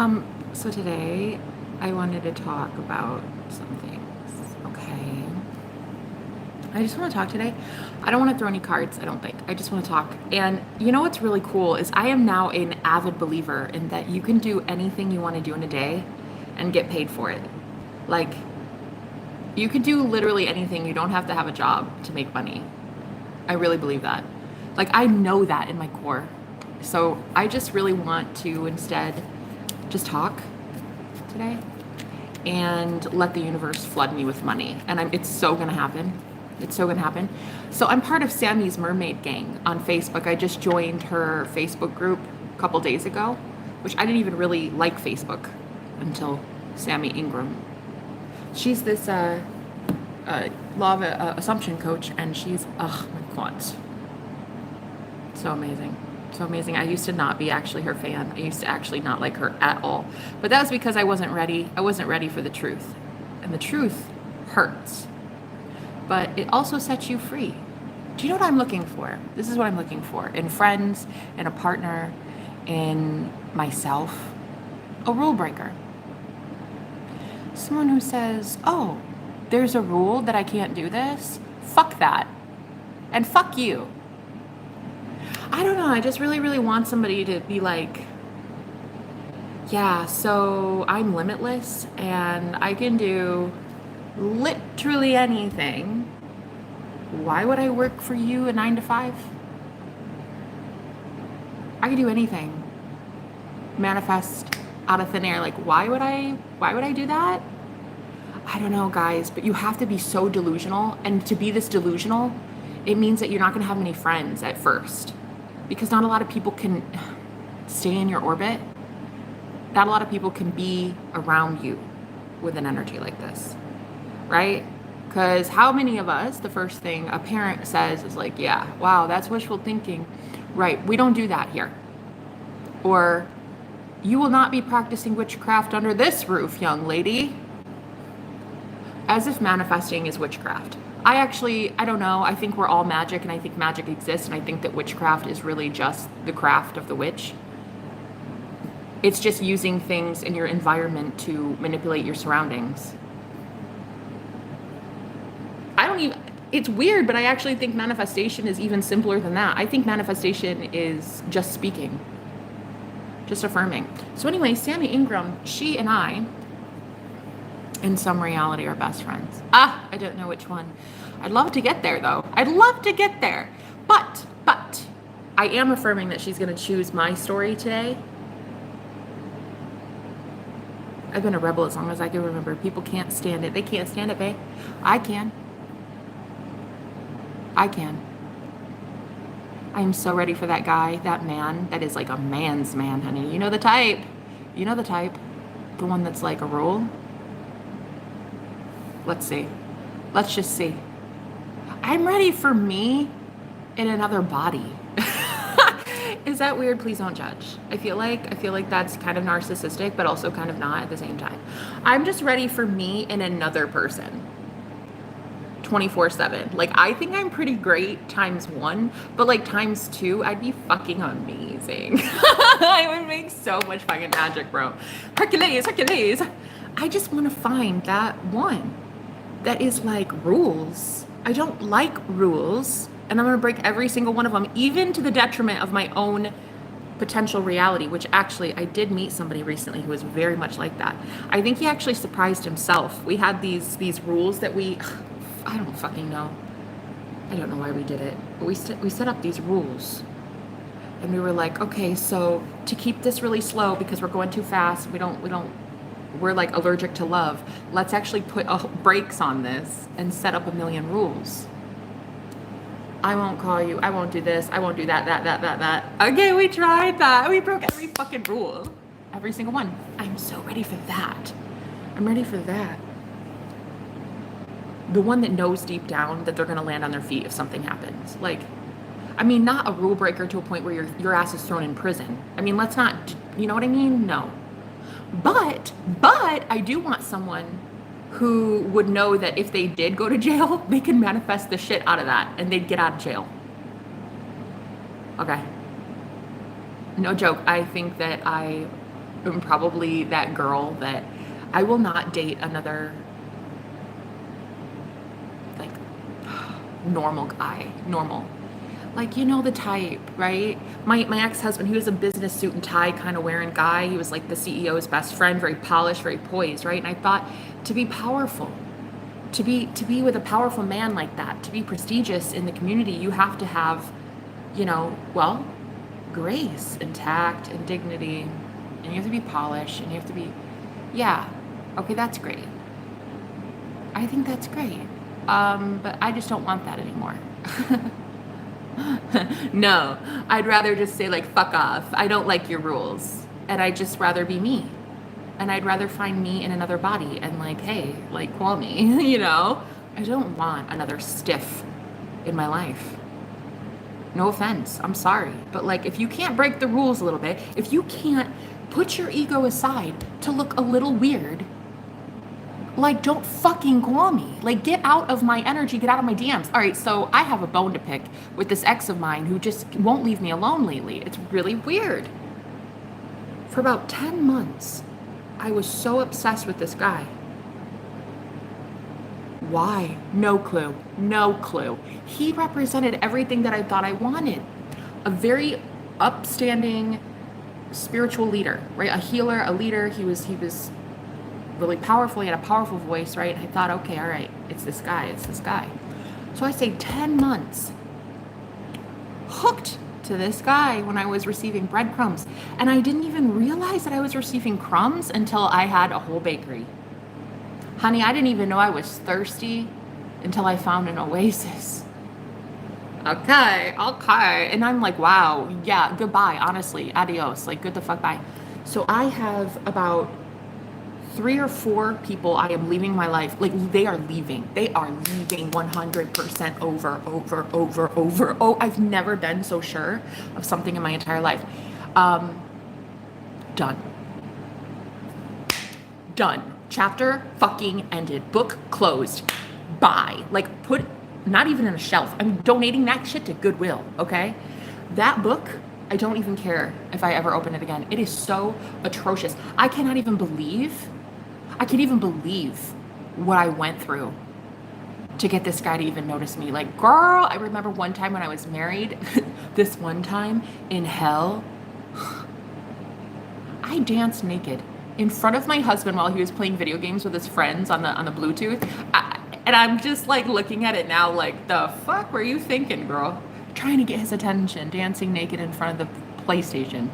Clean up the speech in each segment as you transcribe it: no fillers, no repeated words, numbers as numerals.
So today I wanted to talk about some things, okay? I just want to talk today. I don't want to throw any cards, I don't think. I just want to talk. And you know what's really cool is I am now an avid believer in that you can do anything you want to do in a day and get paid for it. Like, you could do literally anything. You don't have to have a job to make money. I really believe that. Like, I know that in my core. So I just really want to instead just talk today and let the universe flood me with money. And it's so gonna happen. It's so gonna happen. So I'm part of Sammy's Mermaid Gang on Facebook. I just joined her Facebook group a couple days ago, which I didn't even really like Facebook until Sammy Ingram. She's this law of assumption coach, and she's, oh my God, so amazing. So amazing. I used to not be actually her fan. I used to actually not like her at all. But that was because I wasn't ready. I wasn't ready for the truth. And the truth hurts. But it also sets you free. Do you know what I'm looking for? This is what I'm looking for in friends, in a partner, in myself. A rule breaker. Someone who says, oh, there's a rule that I can't do this. Fuck that. And fuck you. I don't know. I just really, really want somebody to be like, yeah, so I'm limitless and I can do literally anything. Why would I work for you a 9 to 5? I can do anything. Manifest out of thin air. Like, why would I do that? I don't know, guys, but you have to be so delusional. And to be this delusional, it means that you're not going to have many friends at first. Because not a lot of people can stay in your orbit. Not a lot of people can be around you with an energy like this, right? Because how many of us, the first thing a parent says is like, yeah, wow, that's wishful thinking. Right, we don't do that here. Or, you will not be practicing witchcraft under this roof, young lady. As if manifesting is witchcraft. I don't know. I think we're all magic, and I think magic exists, and I think that witchcraft is really just the craft of the witch. It's just using things in your environment to manipulate your surroundings. It's weird, but I actually think manifestation is even simpler than that. I think manifestation is just speaking, just affirming. So anyway, Sammy Ingram, she and I, in some reality, are best friends. I don't know which one. I'd love to get there, though. I'd love to get there. But, I am affirming that she's going to choose my story today. I've been a rebel as long as I can remember. People can't stand it. They can't stand it, babe. I can. I'm so ready for that guy, that man, that is like a man's man, honey. You know the type. You know the type. The one that's like a rule. Let's see. Let's just see. I'm ready for me in another body. Is that weird? Please don't judge. I feel like that's kind of narcissistic, but also kind of not at the same time. I'm just ready for me in another person. 24/7. Like, I think I'm pretty great times 1, but like times 2, I'd be fucking amazing. I would make so much fucking magic, bro. Hercules. I just want to find that one that is like rules. I don't like rules, and I'm going to break every single one of them, even to the detriment of my own potential reality, which actually I did meet somebody recently who was very much like that. I think he actually surprised himself. We had these rules that I don't fucking know. I don't know why we did it, but we set up these rules. And we were like, okay, so to keep this really slow because we're going too fast, we're like allergic to love. Let's actually put brakes on this and set up a million rules. I won't call you. I won't do this. I won't do that. Okay, we tried that. We broke every fucking rule. Every single one. I'm so ready for that. I'm ready for that. The one that knows deep down that they're going to land on their feet if something happens. Like, I mean, not a rule breaker to a point where your ass is thrown in prison. I mean, let's not, you know what I mean? No. But I do want someone who would know that if they did go to jail, they can manifest the shit out of that and they'd get out of jail. Okay. No joke. I think that I am probably that girl that I will not date another like normal guy. Normal. Like, you know the type, right? My ex-husband, he was a business suit and tie kind of wearing guy. He was like the CEO's best friend, very polished, very poised, right? And I thought, to be powerful, to be with a powerful man like that, to be prestigious in the community, you have to have, well, grace and tact and dignity, and you have to be polished, and you have to be, yeah, okay, that's great. I think that's great. But I just don't want that anymore. No, I'd rather just say like, fuck off. I don't like your rules. And I'd just rather be me. And I'd rather find me in another body and like, hey, like, call me, I don't want another stiff in my life. No offense, I'm sorry. But like, if you can't break the rules a little bit, if you can't put your ego aside to look a little weird, like, don't fucking call me. Like, get out of my energy, get out of my DMs. All right, so I have a bone to pick with this ex of mine who just won't leave me alone lately. It's really weird. For about 10 months, I was so obsessed with this guy. Why? No clue. No clue. He represented everything that I thought I wanted. A very upstanding spiritual leader, right? A healer, a leader. He was really powerful. He had a powerful voice, right? I thought, okay, all right, it's this guy. So I say 10 months hooked to this guy when I was receiving breadcrumbs. And I didn't even realize that I was receiving crumbs until I had a whole bakery. Honey, I didn't even know I was thirsty until I found an oasis. Okay. And I'm like, wow, yeah, goodbye, honestly, adios, like, good the fuck bye. So I have about 3 or 4 people I am leaving my life. Like, they are leaving 100% over. Oh, I've never been so sure of something in my entire life. Done. Chapter fucking ended. Book closed. Bye. Like, put, not even in a shelf. I'm donating that shit to Goodwill, okay? That book, I don't even care if I ever open it again. It is so atrocious. I can't even believe what I went through to get this guy to even notice me. Like, girl, I remember one time when I was married, this one time in hell, I danced naked in front of my husband while he was playing video games with his friends on the Bluetooth. And I'm just like looking at it now like, the fuck were you thinking, girl? Trying to get his attention, dancing naked in front of the PlayStation.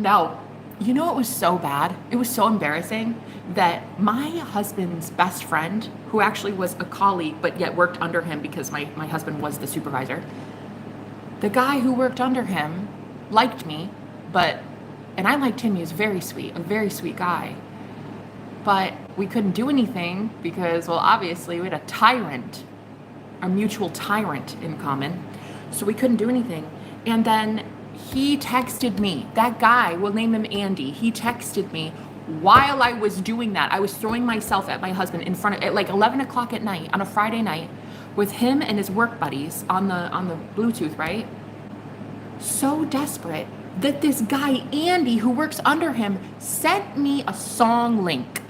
No. You know, it was so bad. It was so embarrassing that my husband's best friend, who actually was a colleague, but yet worked under him because my husband was the supervisor, the guy who worked under him liked me, and I liked him. He was a very sweet guy. But we couldn't do anything because, well, obviously we had a mutual tyrant in common. So we couldn't do anything. And then he texted me, that guy, we'll name him Andy. He texted me while I was doing that. I was throwing myself at my husband in front of, at like 11 o'clock at night on a Friday night with him and his work buddies on the Bluetooth, right? So desperate that this guy, Andy, who works under him, sent me a song link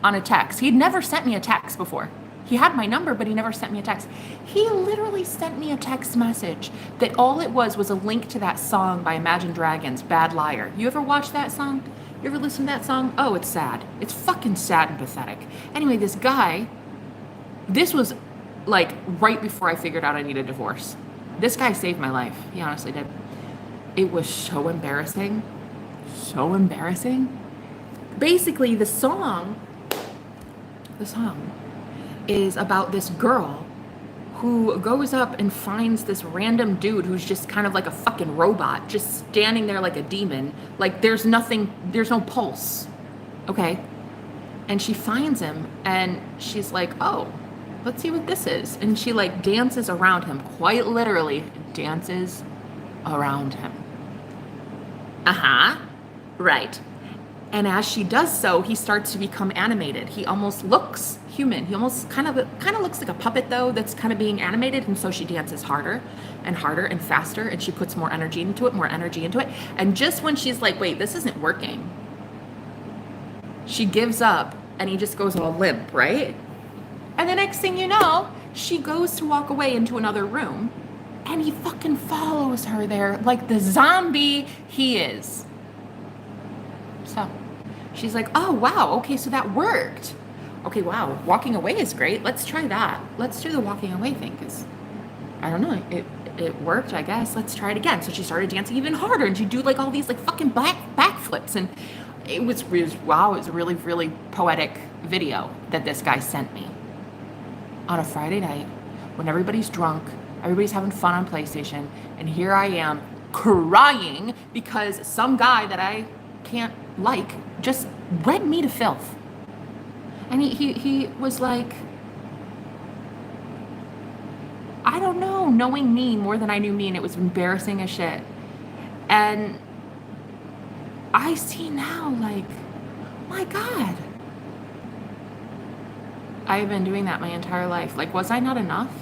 on a text. He'd never sent me a text before. He had my number, but he never sent me a text. He literally sent me a text message that all it was a link to that song by Imagine Dragons, Bad Liar. You ever watch that song? You ever listen to that song? Oh, it's sad. It's fucking sad and pathetic. Anyway, this guy, this was like right before I figured out I needed a divorce. This guy saved my life. He honestly did. It was so embarrassing. So embarrassing. Basically, the song is about this girl who goes up and finds this random dude who's just kind of like a fucking robot, just standing there like a demon. Like, there's no pulse. Okay? And she finds him and she's like, oh, let's see what this is. And she like dances around him, quite literally dances around him. Right. And as she does so, he starts to become animated. He almost looks human. He almost kind of looks like a puppet though, that's kind of being animated. And so she dances harder and harder and faster, and she puts more energy into it, more energy into it. And just when she's like, wait, this isn't working, she gives up and he just goes all limp, right? And the next thing you know, she goes to walk away into another room and he fucking follows her there like the zombie he is. So she's like, oh, wow, okay, so that worked. Okay, wow, walking away is great. Let's try that. Let's do the walking away thing, because I don't know, it worked, I guess. Let's try it again. So she started dancing even harder, and she'd do like all these like fucking backflips, and it was wow, it was a really, really poetic video that this guy sent me on a Friday night when everybody's drunk, everybody's having fun on PlayStation, and here I am crying because some guy that I can't like just read me to filth. And he was like, I don't know, knowing me more than I knew me, and it was embarrassing as shit. And I see now, like, my God, I have been doing that my entire life. Like, was I not enough?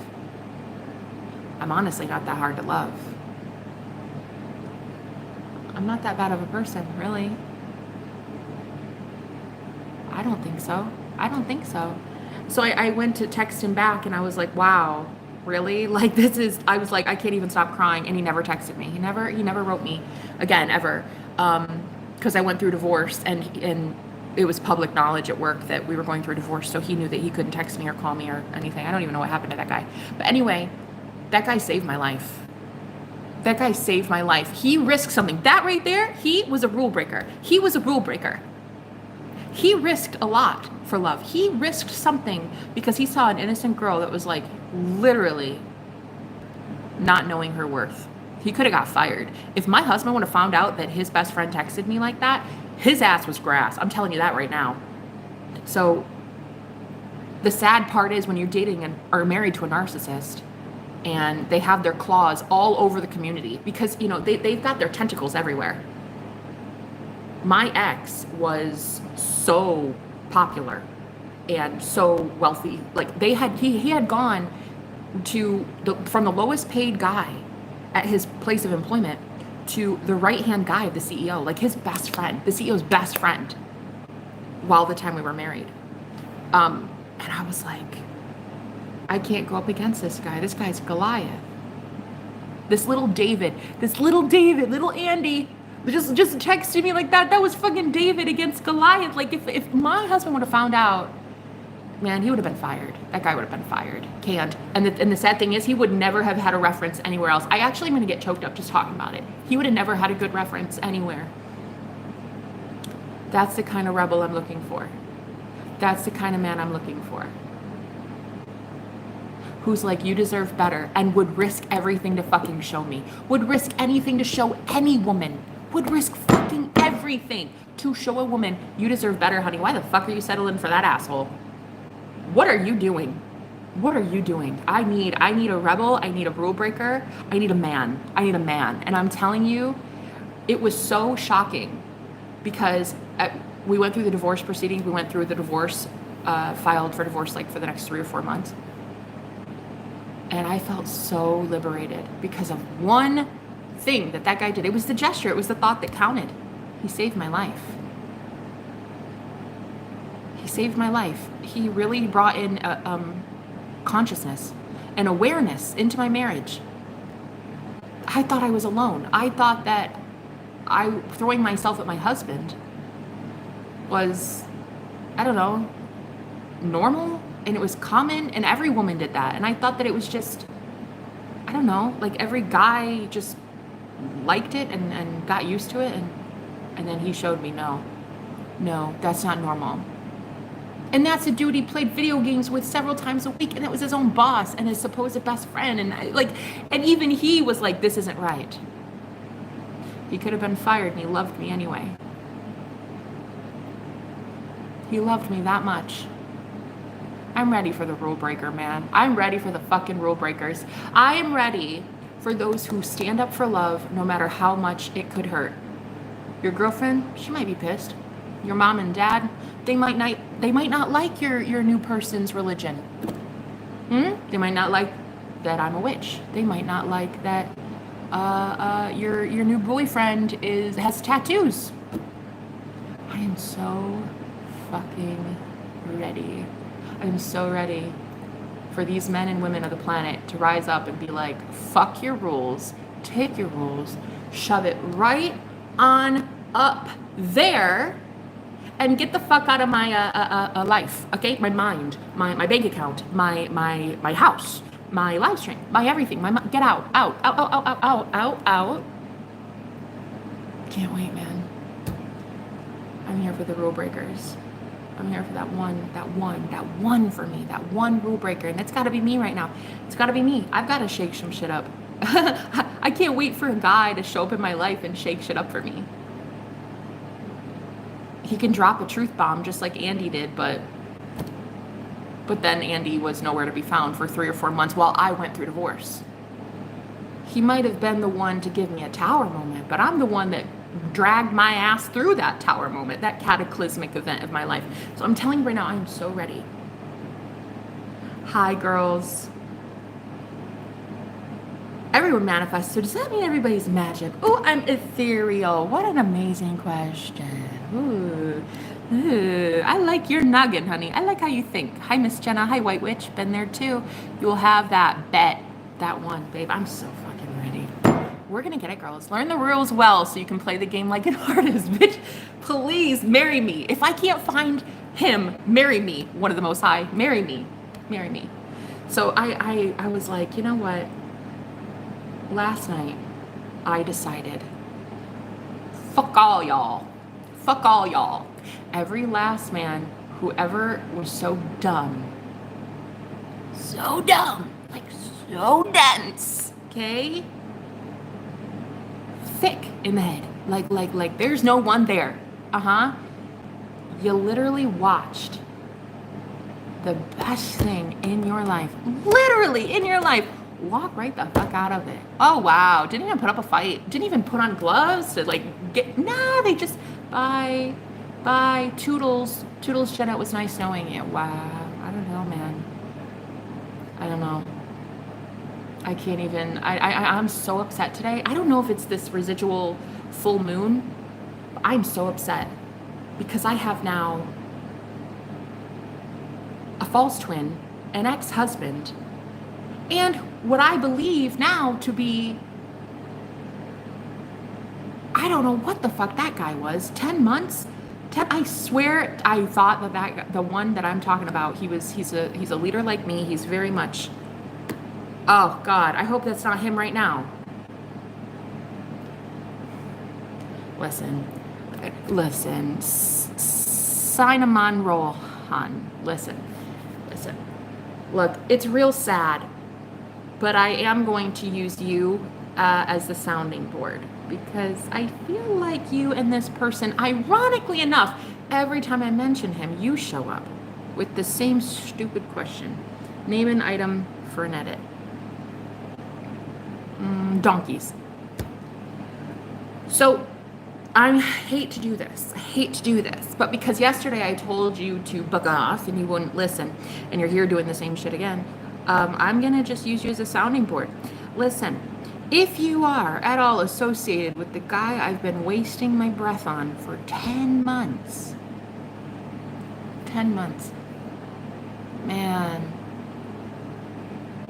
I'm honestly not that hard to love. I'm not that bad of a person, really. I don't think so. I don't think so. So I went to text him back and I was like, wow, really? Like, this is, I was like, I can't even stop crying. And he never texted me. He never wrote me again, ever. Because I went through divorce, and it was public knowledge at work that we were going through a divorce. So he knew that he couldn't text me or call me or anything. I don't even know what happened to that guy. But anyway, that guy saved my life. That guy saved my life. He risked something. That right there, he was a rule breaker. He was a rule breaker. He risked a lot for love. He risked something because he saw an innocent girl that was like literally not knowing her worth. He could have got fired. If my husband would have found out that his best friend texted me like that, his ass was grass. I'm telling you that right now. So the sad part is when you're dating and are married to a narcissist, and they have their claws all over the community because, you know, they've got their tentacles everywhere. My ex was so popular and so wealthy. Like he had gone to from the lowest paid guy at his place of employment to the right-hand guy of the CEO, like his best friend, the CEO's best friend, while the time we were married. And I was like, I can't go up against this guy. This guy's Goliath. This little David, little Andy, just texted me like that. That was fucking David against Goliath. Like if my husband would have found out, man, he would have been fired. That guy would have been fired. Can't. And the sad thing is, he would never have had a reference anywhere else. I actually am going to get choked up just talking about it. He would have never had a good reference anywhere. That's the kind of rebel I'm looking for. That's the kind of man I'm looking for. Who's like, you deserve better, and would risk everything to fucking show me. Would risk anything to show any woman. Would risk fucking everything to show a woman, you deserve better, honey. Why the fuck are you settling for that asshole? What are you doing? What are you doing? I need a rebel. I need a rule breaker. I need a man. And I'm telling you, it was so shocking because we went through the divorce proceedings. We went through the divorce, filed for divorce like for the next 3 or 4 months. And I felt so liberated because of one thing that guy did. It was the gesture. It was the thought that counted. He saved my life. He saved my life. He really brought in consciousness and awareness into my marriage. I thought I was alone. I thought that throwing myself at my husband was, I don't know, normal. And it was common, and every woman did that. And I thought that it was just, I don't know, like every guy just liked it and got used to it. And then he showed me, no, that's not normal. And that's a dude he played video games with several times a week, and it was his own boss and his supposed best friend. And even he was like, this isn't right. He could have been fired, and he loved me anyway. He loved me that much. I'm ready for the rule breaker, man. I'm ready for the fucking rule breakers. I am ready for those who stand up for love no matter how much it could hurt. Your girlfriend, she might be pissed. your mom and dad, they might not like your new person's religion. They might not like that I'm a witch. They might not like that your new boyfriend has tattoos. I am so fucking ready. I'm so ready for these men and women of the planet to rise up and be like, fuck your rules, take your rules, shove it right on up there, and get the fuck out of my life, okay? My mind, my bank account, my house, my live stream, my everything, get out. Can't wait, man. I'm here for the rule breakers. I'm here for that one for me, that one rule breaker. And it's gotta be me right now. It's gotta be me. I've gotta shake some shit up. I can't wait for a guy to show up in my life and shake shit up for me. He can drop a truth bomb just like Andy did, but then Andy was nowhere to be found for 3 or 4 months while I went through divorce. He might have been the one to give me a tower moment, but I'm the one that dragged my ass through that tower moment, that cataclysmic event of my life. So I'm telling you right now, I am so ready. Hi, girls. Everyone manifests, so does that mean everybody's magic? Oh, I'm ethereal. What an amazing question. Ooh, I like your noggin, honey. I like how you think. Hi, Miss Jenna. Hi, White Witch. Been there too. You'll have that bet. That one, babe. I'm so fucking ready. We're gonna get it, girls. Learn the rules well so you can play the game like an artist. Bitch, please marry me. If I can't find him, marry me. One of the Most High. Marry me. Marry me. So I was like, you know what? Last night, I decided, fuck all y'all. Fuck all y'all. Every last man who ever was so dumb, like so dense, okay? Thick in the head, like there's no one there. You literally watched the best thing in your life, literally in your life, walk right the fuck out of it. Oh wow, didn't even put up a fight, didn't even put on gloves to they just bye, toodles, Jenna, it was nice knowing you. Wow, I don't know, man. I don't know. I can't even, I'm so upset today. I don't know if it's this residual full moon, but I'm so upset because I have now a false twin, an ex-husband, and what I believe now to be, I don't know what the fuck that guy was, 10 months? I swear I thought that the one that I'm talking about, he's a leader like me. He's very much, oh God, I hope that's not him right now. Listen, Cinnamon Rohan, listen. Look, it's real sad, but I am going to use you as the sounding board because I feel like you and this person, ironically enough, every time I mention him, you show up with the same stupid question. Name an item for an edit. Donkeys. So I hate to do this, but because yesterday I told you to bug off and you wouldn't listen, and you're here doing the same shit again, I'm gonna just use you as a sounding board. Listen, if you are at all associated with the guy I've been wasting my breath on for 10 months, man,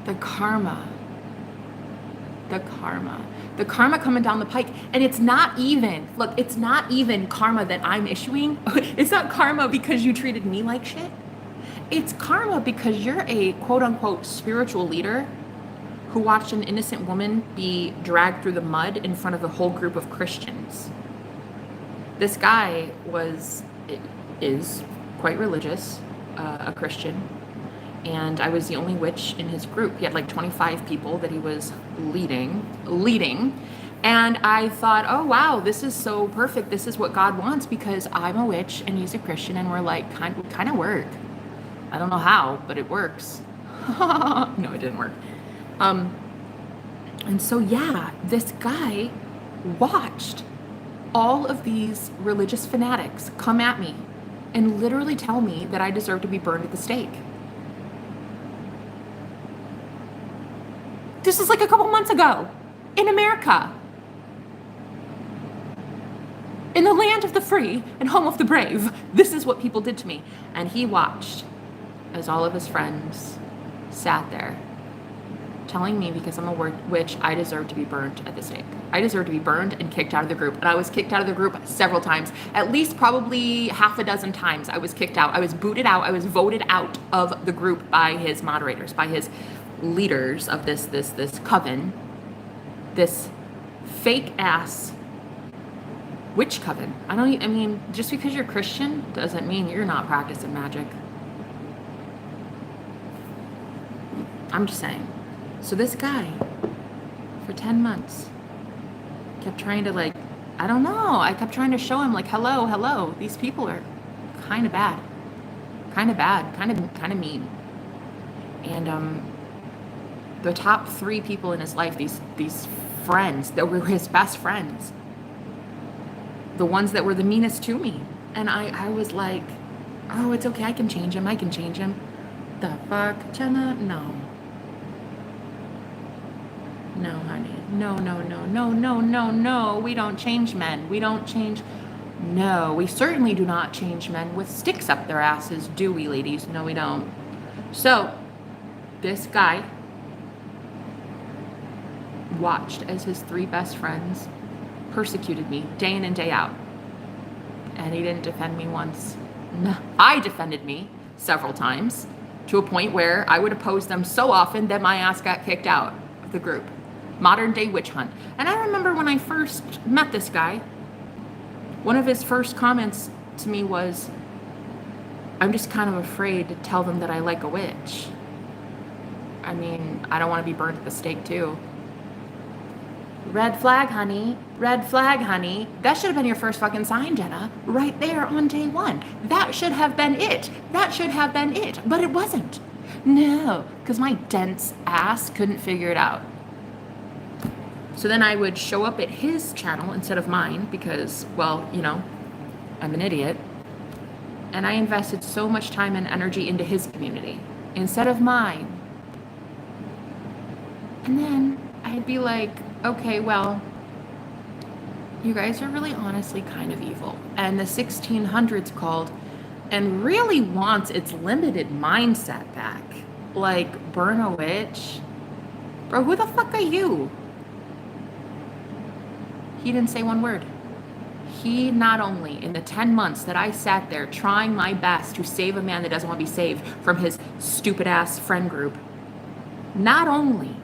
the karma coming down the pike. And it's not even karma that I'm issuing. It's not karma because you treated me like shit. It's karma because you're a quote unquote spiritual leader who watched an innocent woman be dragged through the mud in front of a whole group of Christians. This guy is quite religious, a Christian, and I was the only witch in his group. He had like 25 people that he was leading. And I thought, oh wow, this is so perfect. This is what God wants because I'm a witch and he's a Christian and we're like kind of work. I don't know how, but it works. No, it didn't work. And so yeah, this guy watched all of these religious fanatics come at me and literally tell me that I deserve to be burned at the stake. This is like a couple months ago in America. In the land of the free and home of the brave, this is what people did to me. And he watched as all of his friends sat there telling me because I'm a witch, I deserve to be burned at the stake. I deserve to be burned and kicked out of the group. And I was kicked out of the group several times, at least probably half a dozen times I was kicked out. I was booted out. I was voted out of the group by his moderators, by his leaders of this coven, this fake ass witch coven. I mean, just because you're Christian doesn't mean you're not practicing magic. I'm just saying. So this guy, for 10 months, kept trying to I kept trying to show him hello, these people are kind of bad, kind of mean. And the top 3 people in his life, these friends that were his best friends, the ones that were the meanest to me. And I was like, oh, it's okay, I can change him. The fuck, Jenna? No, honey. No. We don't change men. No, we certainly do not change men with sticks up their asses, do we, ladies? No, we don't. So, this guy watched as his 3 best friends persecuted me day in and day out. And he didn't defend me once. No, I defended me several times to a point where I would oppose them so often that my ass got kicked out of the group. Modern day witch hunt. And I remember when I first met this guy, one of his first comments to me was, I'm just kind of afraid to tell them that I like a witch. I mean, I don't want to be burned at the stake too. Red flag, honey. Red flag, honey. That should have been your first fucking sign, Jenna. Right there on day 1. That should have been it. But it wasn't. No, because my dense ass couldn't figure it out. So then I would show up at his channel instead of mine because, well, I'm an idiot. And I invested so much time and energy into his community instead of mine. And then I'd be like, okay, well, you guys are really honestly kind of evil. And the 1600s called and really wants its limited mindset back. Like, burn a witch? Bro, who the fuck are you? He didn't say one word. He not only, in the 10 months that I sat there trying my best to save a man that doesn't want to be saved from his stupid ass friend group, not only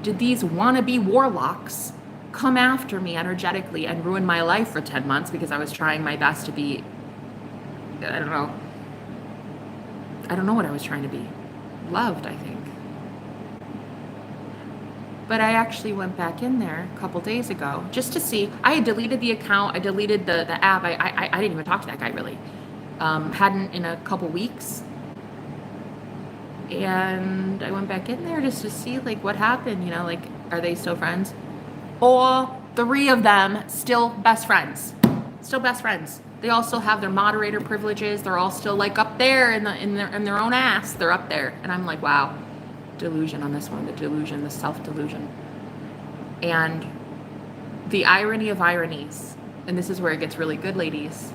did these wannabe warlocks come after me energetically and ruin my life for 10 months because I was trying my best to be, I don't know what I was trying to be. Loved, I think. But I actually went back in there a couple days ago just to see. I had deleted the account. I deleted the app. I didn't even talk to that guy really. Hadn't in a couple weeks. And I went back in there just to see what happened, are they still friends? All 3 of them still best friends. They all still have their moderator privileges. They're all still up there in their own ass. They're up there. And I'm like, wow. Delusion on this one, the self-delusion. And the irony of ironies, and this is where it gets really good, ladies.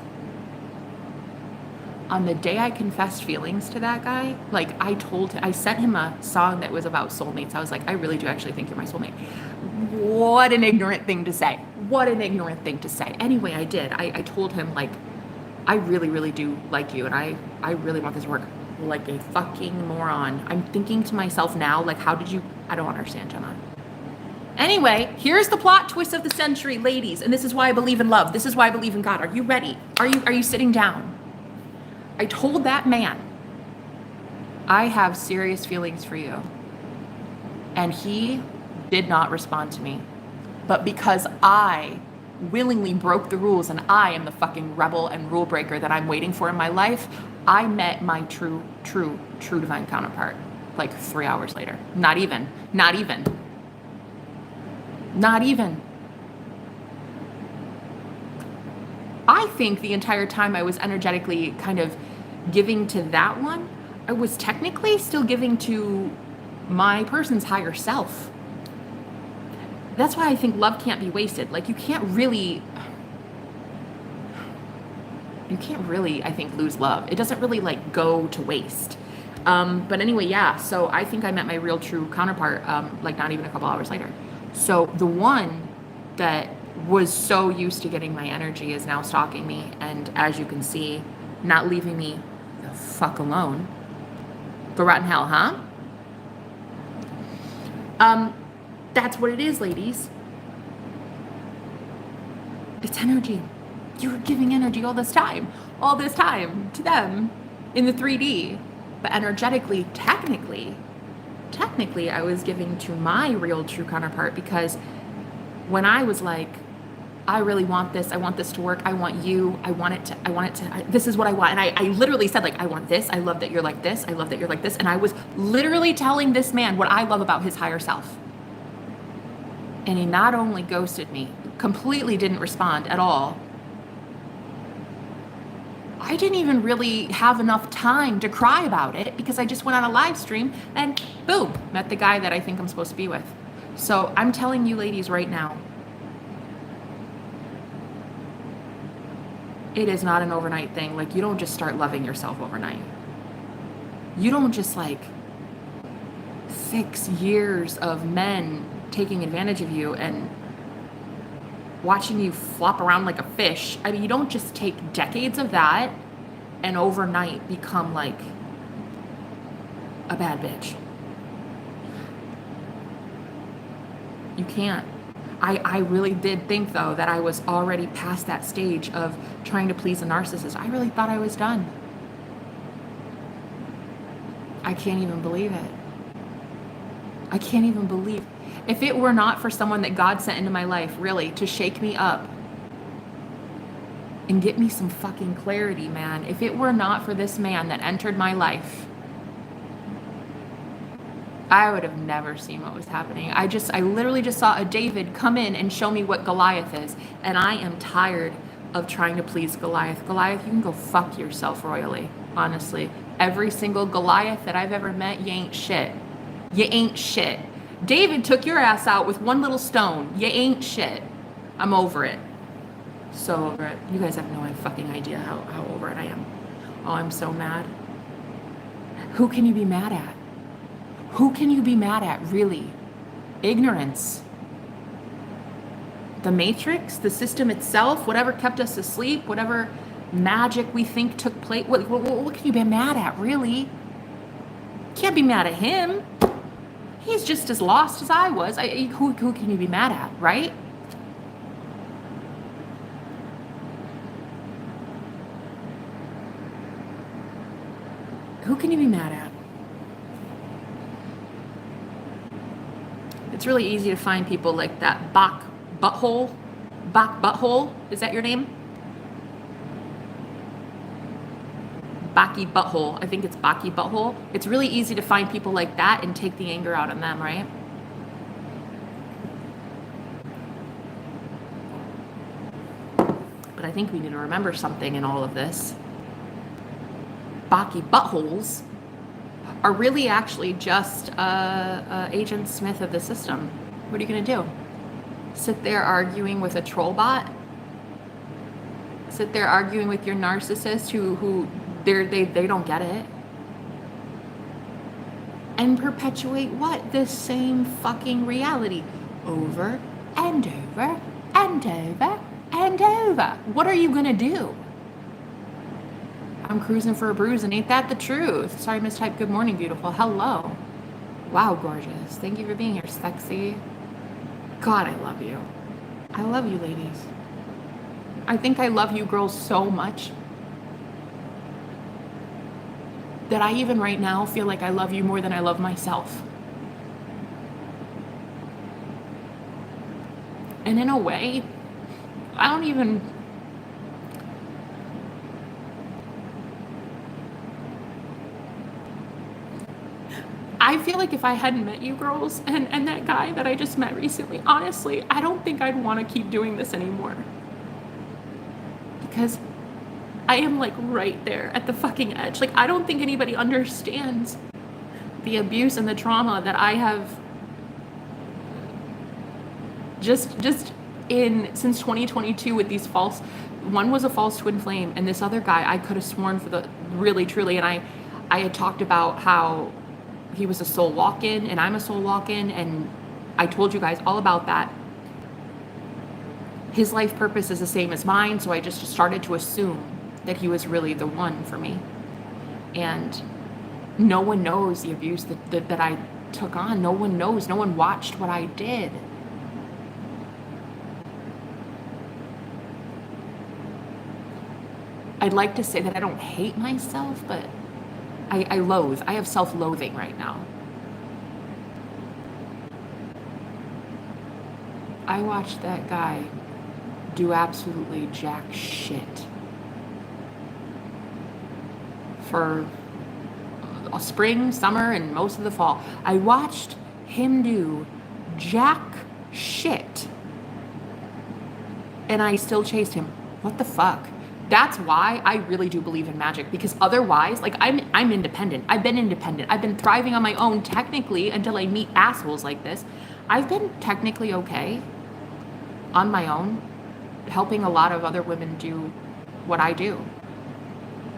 On the day I confessed feelings to that guy, I sent him a song that was about soulmates. I was like, I really do actually think you're my soulmate. What an ignorant thing to say. Anyway, I did. I told him, I really, really do like you, and I really want this to work. Like a fucking moron. I'm thinking to myself now, how did you... I don't understand, Jenna. Anyway, here's the plot twist of the century, ladies. And this is why I believe in love. This is why I believe in God. Are you ready? Are you sitting down? I told that man, I have serious feelings for you. And he did not respond to me. But because I willingly broke the rules and I am the fucking rebel and rule breaker that I'm waiting for in my life, I met my true divine counterpart 3 hours later. Not even. I think the entire time I was energetically kind of giving to that one, I was technically still giving to my person's higher self. That's why I think love can't be wasted. Like you can't really, I think, lose love. It doesn't really like go to waste. But anyway, yeah, so I think I met my real true counterpart, like not even a couple hours later. So the one that was so used to getting my energy is now stalking me. And as you can see, not leaving me the fuck alone. Go rot in hell, huh? That's what it is, ladies. It's energy. You were giving energy all this time to them in the 3D. But energetically, technically, I was giving to my real true counterpart, because when I was like, I really want this, I want this to work, I want you, I want it to, this is what I want. And I literally said, like, I want this, I love that you're like this, I love that you're like this. And I was literally telling this man what I love about his higher self. And he not only ghosted me, completely didn't respond at all. I didn't even really have enough time to cry about it, because I just went on a live stream and boom, met the guy that I think I'm supposed to be with. So I'm telling you ladies right now, it is not an overnight thing. Like, you don't just start loving yourself overnight. You don't just like 6 years of men taking advantage of you and watching you flop around like a fish. I mean, you don't just take decades of that and overnight become like a bad bitch. You can't. I really did think, though, that I was already past that stage of trying to please a narcissist. I really thought I was done. I can't even believe it. I can't even believe. If it were not for someone that God sent into my life, really, to shake me up and get me some fucking clarity, man. If it were not for this man that entered my life, I would have never seen what was happening. I literally just saw a David come in and show me what Goliath is. And I am tired of trying to please Goliath. Goliath, you can go fuck yourself royally, honestly. Every single Goliath that I've ever met, you ain't shit. You ain't shit. David took your ass out with one little stone. You ain't shit. I'm over it. So over it. You guys have no fucking idea how over it I am. Oh, I'm so mad. Who can you be mad at? Who can you be mad at, really? Ignorance. The matrix, the system itself, whatever kept us asleep, whatever magic we think took place. What can you be mad at, really? You can't be mad at him. He's just as lost as I was. Who can you be mad at, right? Who can you be mad at? It's really easy to find people like that Bach Butthole. Is that your name? Baki Butthole. I think it's Baki Butthole. It's really easy to find people like that and take the anger out on them, right? But I think we need to remember something in all of this. Baki Buttholes are really actually just Agent Smith of the system. What are you going to do? Sit there arguing with a troll bot? Sit there arguing with your narcissist who they don't get it? And perpetuate what? This same fucking reality over and over and over and over. What are you going to do? I'm cruising for a bruise, and ain't that the truth? Sorry, mistype. Good morning, beautiful. Hello. Wow, gorgeous. Thank you for being here, sexy. God, I love you. I love you, ladies. I think I love you girls so much that I even right now feel like I love you more than I love myself. And in a way, I don't even... I feel like if I hadn't met you girls and that guy that I just met recently, honestly, I don't think I'd want to keep doing this anymore. because I am like right there at the fucking edge. Like, I don't think anybody understands the abuse and the trauma that I have just in since 2022 with these false, one was a false twin flame, and this other guy I could have sworn for the really truly, and I had talked about how he was a soul walk-in and I'm a soul walk-in, and I told you guys all about that. His life purpose is the same as mine, so I just started to assume that he was really the one for me. And no one knows the abuse that I took on. No one knows. No one watched what I did. I'd like to say that I don't hate myself, but I loathe. I have self-loathing right now. I watched that guy do absolutely jack shit for a spring, summer, and most of the fall. I watched him do jack shit, and I still chased him. What the fuck? That's why I really do believe in magic, because otherwise, like, I'm independent. I've been independent. I've been thriving on my own technically until I meet assholes like this. I've been technically okay on my own, helping a lot of other women do what I do.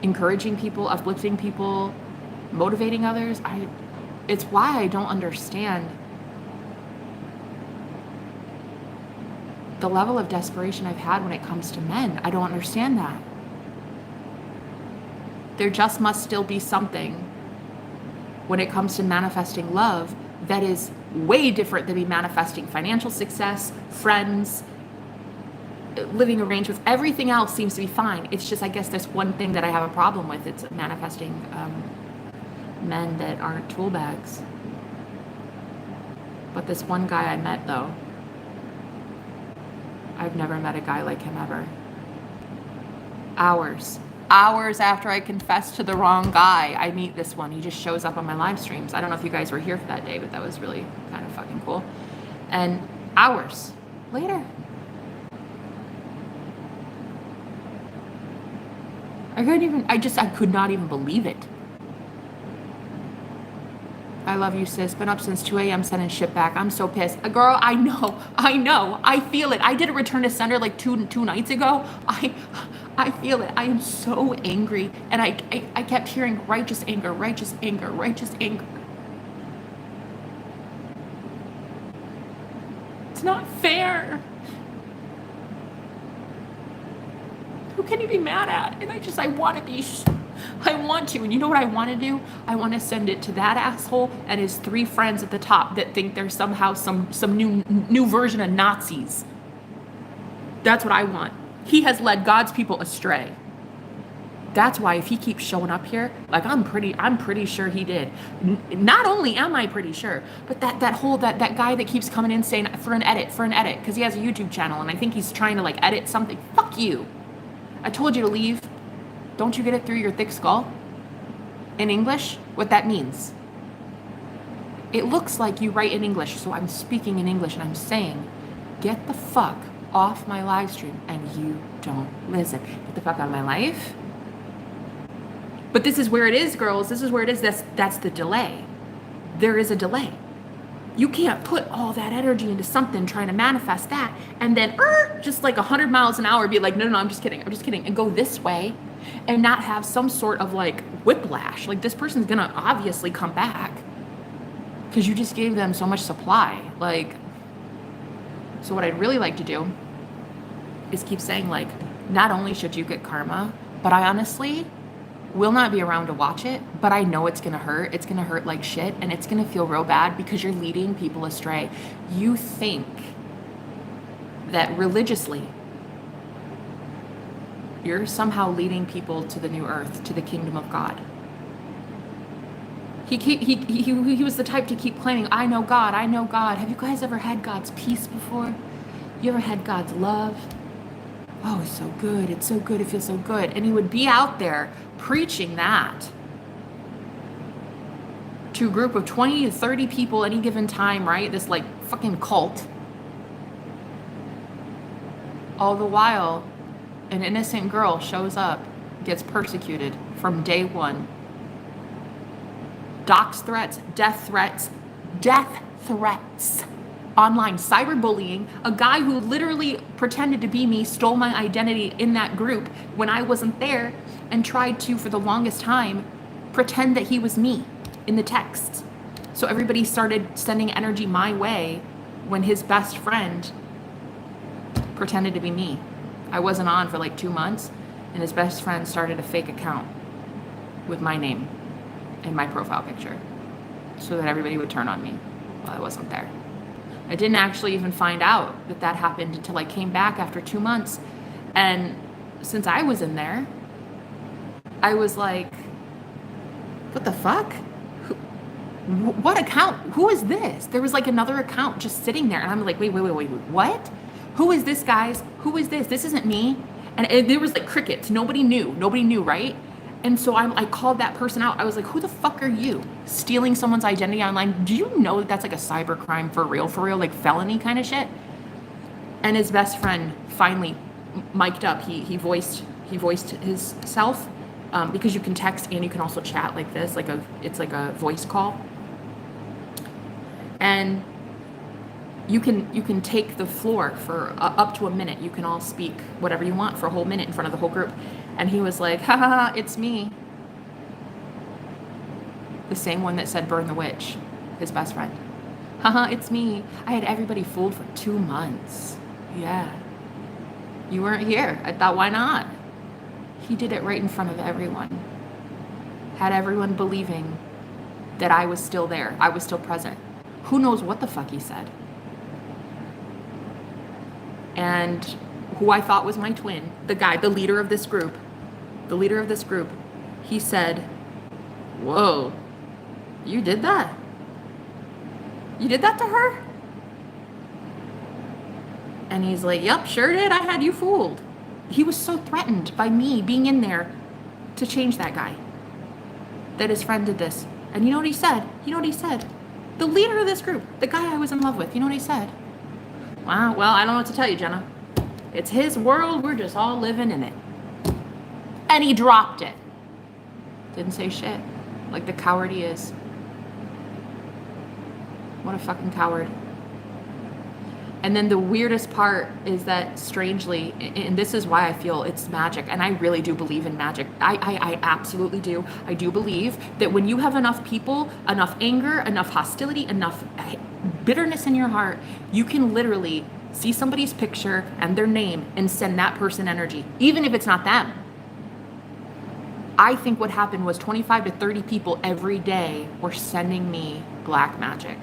Encouraging people, uplifting people, motivating others. It's why I don't understand the level of desperation I've had when it comes to men. I don't understand that. There just must still be something when it comes to manifesting love that is way different than me manifesting financial success, friends, living arrangements. Everything else seems to be fine. It's just, I guess, this one thing that I have a problem with. It's manifesting men that aren't tool bags. But this one guy I met, though, I've never met a guy like him ever. Hours after I confessed to the wrong guy, I meet this one. He just shows up on my live streams. I don't know if you guys were here for that day, but that was really kind of fucking cool. And hours later, I could not even believe it. I love you, sis. Been up since 2 a.m. sending shit back. I'm so pissed. Girl, I know. I feel it. I did a return to sender like two nights ago. I feel it. I am so angry. And I kept hearing righteous anger, righteous anger, righteous anger. It's not fair. Who can you be mad at? And I want to. And you know what I want to do? I want to send it to that asshole and his 3 friends at the top that think they're somehow some new version of Nazis. That's what I want. He has led God's people astray. That's why if he keeps showing up here, like I'm pretty sure he did. Not only am I pretty sure, but that guy that keeps coming in saying for an edit, because he has a YouTube channel and I think he's trying to like edit something. Fuck you. I told you to leave. Don't you get it through your thick skull? In English, what that means. It looks like you write in English, so I'm speaking in English and I'm saying, get the fuck off my live stream, and you don't listen. Get the fuck out of my life. But this is where it is, girls. This is where it is. That's the delay. There is a delay. You can't put all that energy into something trying to manifest that and then just like 100 miles an hour be like, no, I'm just kidding, and go this way and not have some sort of like whiplash. Like this person's gonna obviously come back because you just gave them so much supply. Like, so what I'd really like to do is keep saying like, not only should you get karma, but I honestly will not be around to watch it, but I know it's gonna hurt. It's gonna hurt like shit, and it's gonna feel real bad because you're leading people astray. You think that religiously you're somehow leading people to the new earth, to the kingdom of God. He was the type to keep claiming, I know God. Have you guys ever had God's peace before? You ever had God's love? Oh, it's so good. It feels so good. And he would be out there preaching that to a group of 20 to 30 people any given time, right? This like fucking cult. All the while, an innocent girl shows up, gets persecuted from day one. Dox threats, death threats, online cyberbullying. A guy who literally pretended to be me stole my identity in that group when I wasn't there and tried to, for the longest time, pretend that he was me in the texts. So everybody started sending energy my way when his best friend pretended to be me. I wasn't on for like 2 months, and his best friend started a fake account with my name in my profile picture so that everybody would turn on me while I wasn't there. I didn't actually even find out that that happened until I came back after 2 months. And since I was in there, I was like, what the fuck? What account? Who is this? There was like another account just sitting there. And I'm like, wait, what? Who is this, guys? Who is this? This isn't me. And there was like crickets. Nobody knew, right? And so I called that person out. I was like, who the fuck are you? Stealing someone's identity online? Do you know that that's like a cyber crime for real, like felony kind of shit? And his best friend finally mic'd up. He voiced his self, because you can text and you can also chat like this, it's like a voice call. And you can take the floor for up to a minute. You can all speak whatever you want for a whole minute in front of the whole group. And he was like, ha ha ha, it's me. The same one that said burn the witch, his best friend. Haha, it's me. I had everybody fooled for 2 months. Yeah. You weren't here. I thought, why not? He did it right in front of everyone. Had everyone believing that I was still there. I was still present. Who knows what the fuck he said? And who I thought was my twin, the leader of this group, he said, whoa, you did that? You did that to her? And he's like, yep, sure did. I had you fooled. He was so threatened by me being in there to change that guy, that his friend did this. And you know what he said? The leader of this group, the guy I was in love with, you know what he said? Wow, well, I don't know what to tell you, Jenna. It's his world. We're just all living in it. And he dropped it. Didn't say shit. Like the coward he is. What a fucking coward. And then the weirdest part is that, strangely, and this is why I feel it's magic, and I really do believe in magic. I absolutely do. I do believe that when you have enough people, enough anger, enough hostility, enough bitterness in your heart, you can literally see somebody's picture and their name and send that person energy, even if it's not them. I think what happened was 25 to 30 people every day were sending me black magic.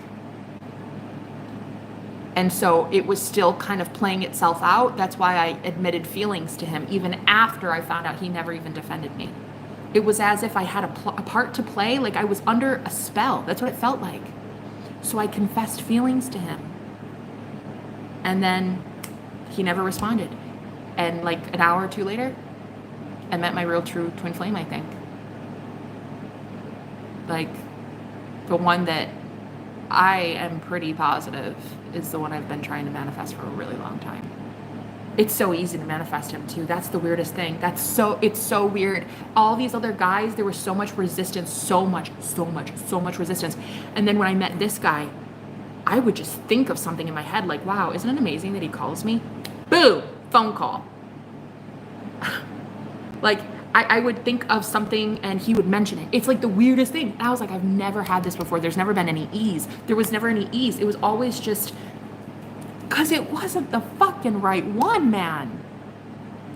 And so it was still kind of playing itself out. That's why I admitted feelings to him, even after I found out he never even defended me. It was as if I had a part to play, like I was under a spell. That's what it felt like. So I confessed feelings to him. And then he never responded. And like an hour or two later, I met my real true twin flame, I think. Like the one that I am pretty positive is the one I've been trying to manifest for a really long time. It's so easy to manifest him too. That's the weirdest thing. It's so weird. All these other guys, there was so much resistance, so much resistance. And then when I met this guy, I would just think of something in my head like, wow, isn't it amazing that he calls me? Boom, phone call. Like, I would think of something and he would mention it. It's like the weirdest thing. And I was like, I've never had this before. There's never been any ease. There was never any ease. It was always just, because it wasn't the fucking right one, man.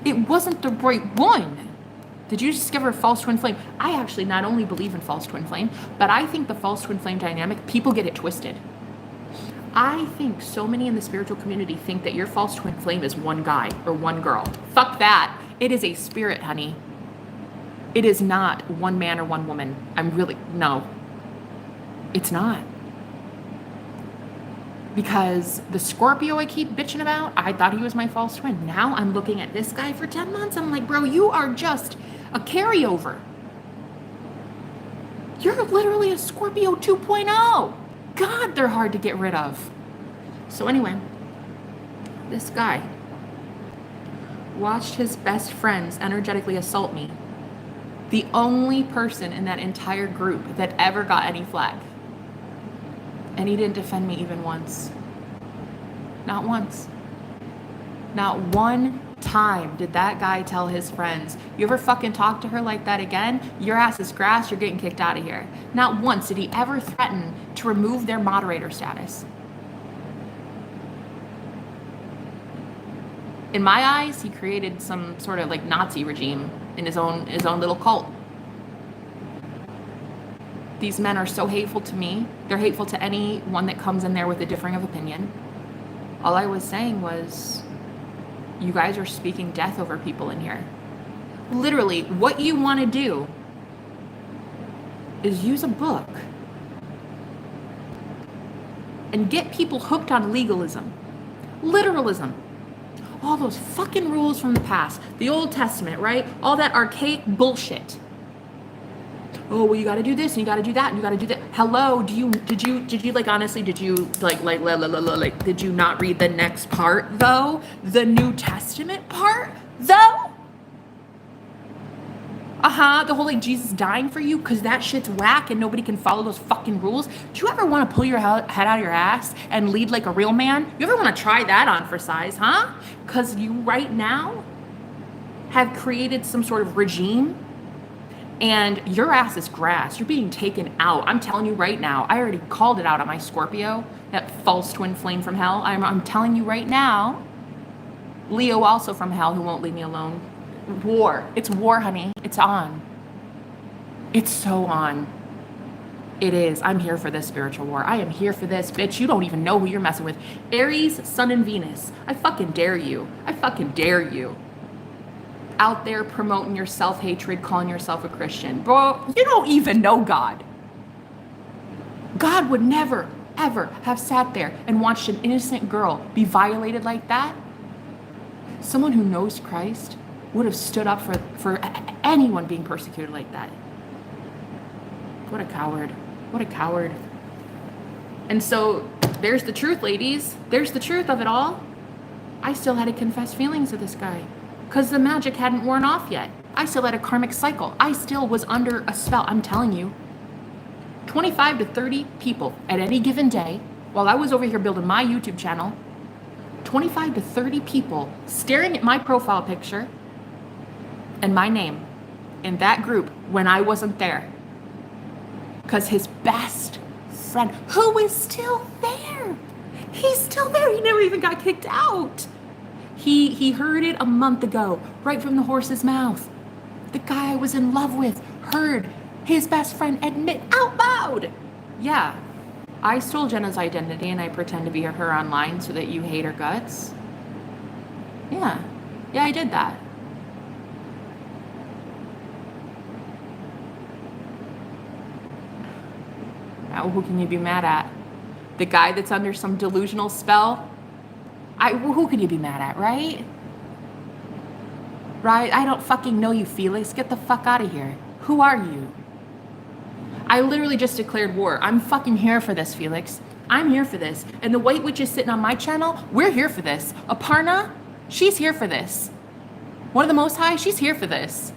It wasn't the right one. Did you discover a false twin flame? I actually not only believe in false twin flame, but I think the false twin flame dynamic, people get it twisted. I think so many in the spiritual community think that your false twin flame is one guy or one girl. Fuck that. It is a spirit, honey. It is not one man or one woman. No. It's not. Because the Scorpio I keep bitching about, I thought he was my false twin. Now I'm looking at this guy for 10 months. I'm like, bro, you are just a carryover. You're literally a Scorpio 2.0. God, they're hard to get rid of. So anyway, this guy watched his best friends energetically assault me. The only person in that entire group that ever got any flack. And he didn't defend me even once. Not once. Not one time did that guy tell his friends, you ever fucking talk to her like that again? Your ass is grass, you're getting kicked out of here. Not once did he ever threaten to remove their moderator status. In my eyes, he created some sort of like Nazi regime in his own little cult. These men are so hateful to me. They're hateful to anyone that comes in there with a differing of opinion. All I was saying was, you guys are speaking death over people in here. Literally, what you want to do is use a book and get people hooked on legalism, literalism. All those fucking rules from the past, the Old Testament, right? All that archaic bullshit. Oh, well, you got to do this and you got to do that and you got to do that. Hello, did you like, honestly, did you did you not read the next part though? The New Testament part though? The whole like Jesus dying for you because that shit's whack and nobody can follow those fucking rules. Do you ever want to pull your head out of your ass and lead like a real man? You ever want to try that on for size, huh? Because you right now have created some sort of regime and your ass is grass. You're being taken out. I'm telling you right now. I already called it out on my Scorpio, that false twin flame from hell. I'm telling you right now. Leo also from hell who won't leave me alone. War. It's war, honey. It's on. It's so on. It is. I'm here for this spiritual war. I am here for this, bitch. You don't even know who you're messing with. Aries, Sun, and Venus. I fucking dare you. I fucking dare you. Out there promoting your self-hatred, calling yourself a Christian. Bro, you don't even know God. God would never, ever have sat there and watched an innocent girl be violated like that. Someone who knows Christ would have stood up for anyone being persecuted like that. What a coward. What a coward. And so there's the truth, ladies. There's the truth of it all. I still had to confess feelings to this guy because the magic hadn't worn off yet. I still had a karmic cycle. I still was under a spell. I'm telling you, 25 to 30 people at any given day, while I was over here building my YouTube channel, 25 to 30 people staring at my profile picture and my name in that group when I wasn't there. Because his best friend, who is still there, he's still there. He never even got kicked out. He heard it a month ago, right from the horse's mouth. The guy I was in love with heard his best friend admit out loud. Yeah, I stole Jenna's identity and I pretend to be her online so that you hate her guts. Yeah, I did that. Now, who can you be mad at? The guy that's under some delusional spell? Who can you be mad at, right? Right? I don't fucking know you, Felix. Get the fuck out of here. Who are you? I literally just declared war. I'm fucking here for this, Felix. I'm here for this. And the White Witch is sitting on my channel. We're here for this. Aparna, she's here for this. One of the Most High, she's here for this.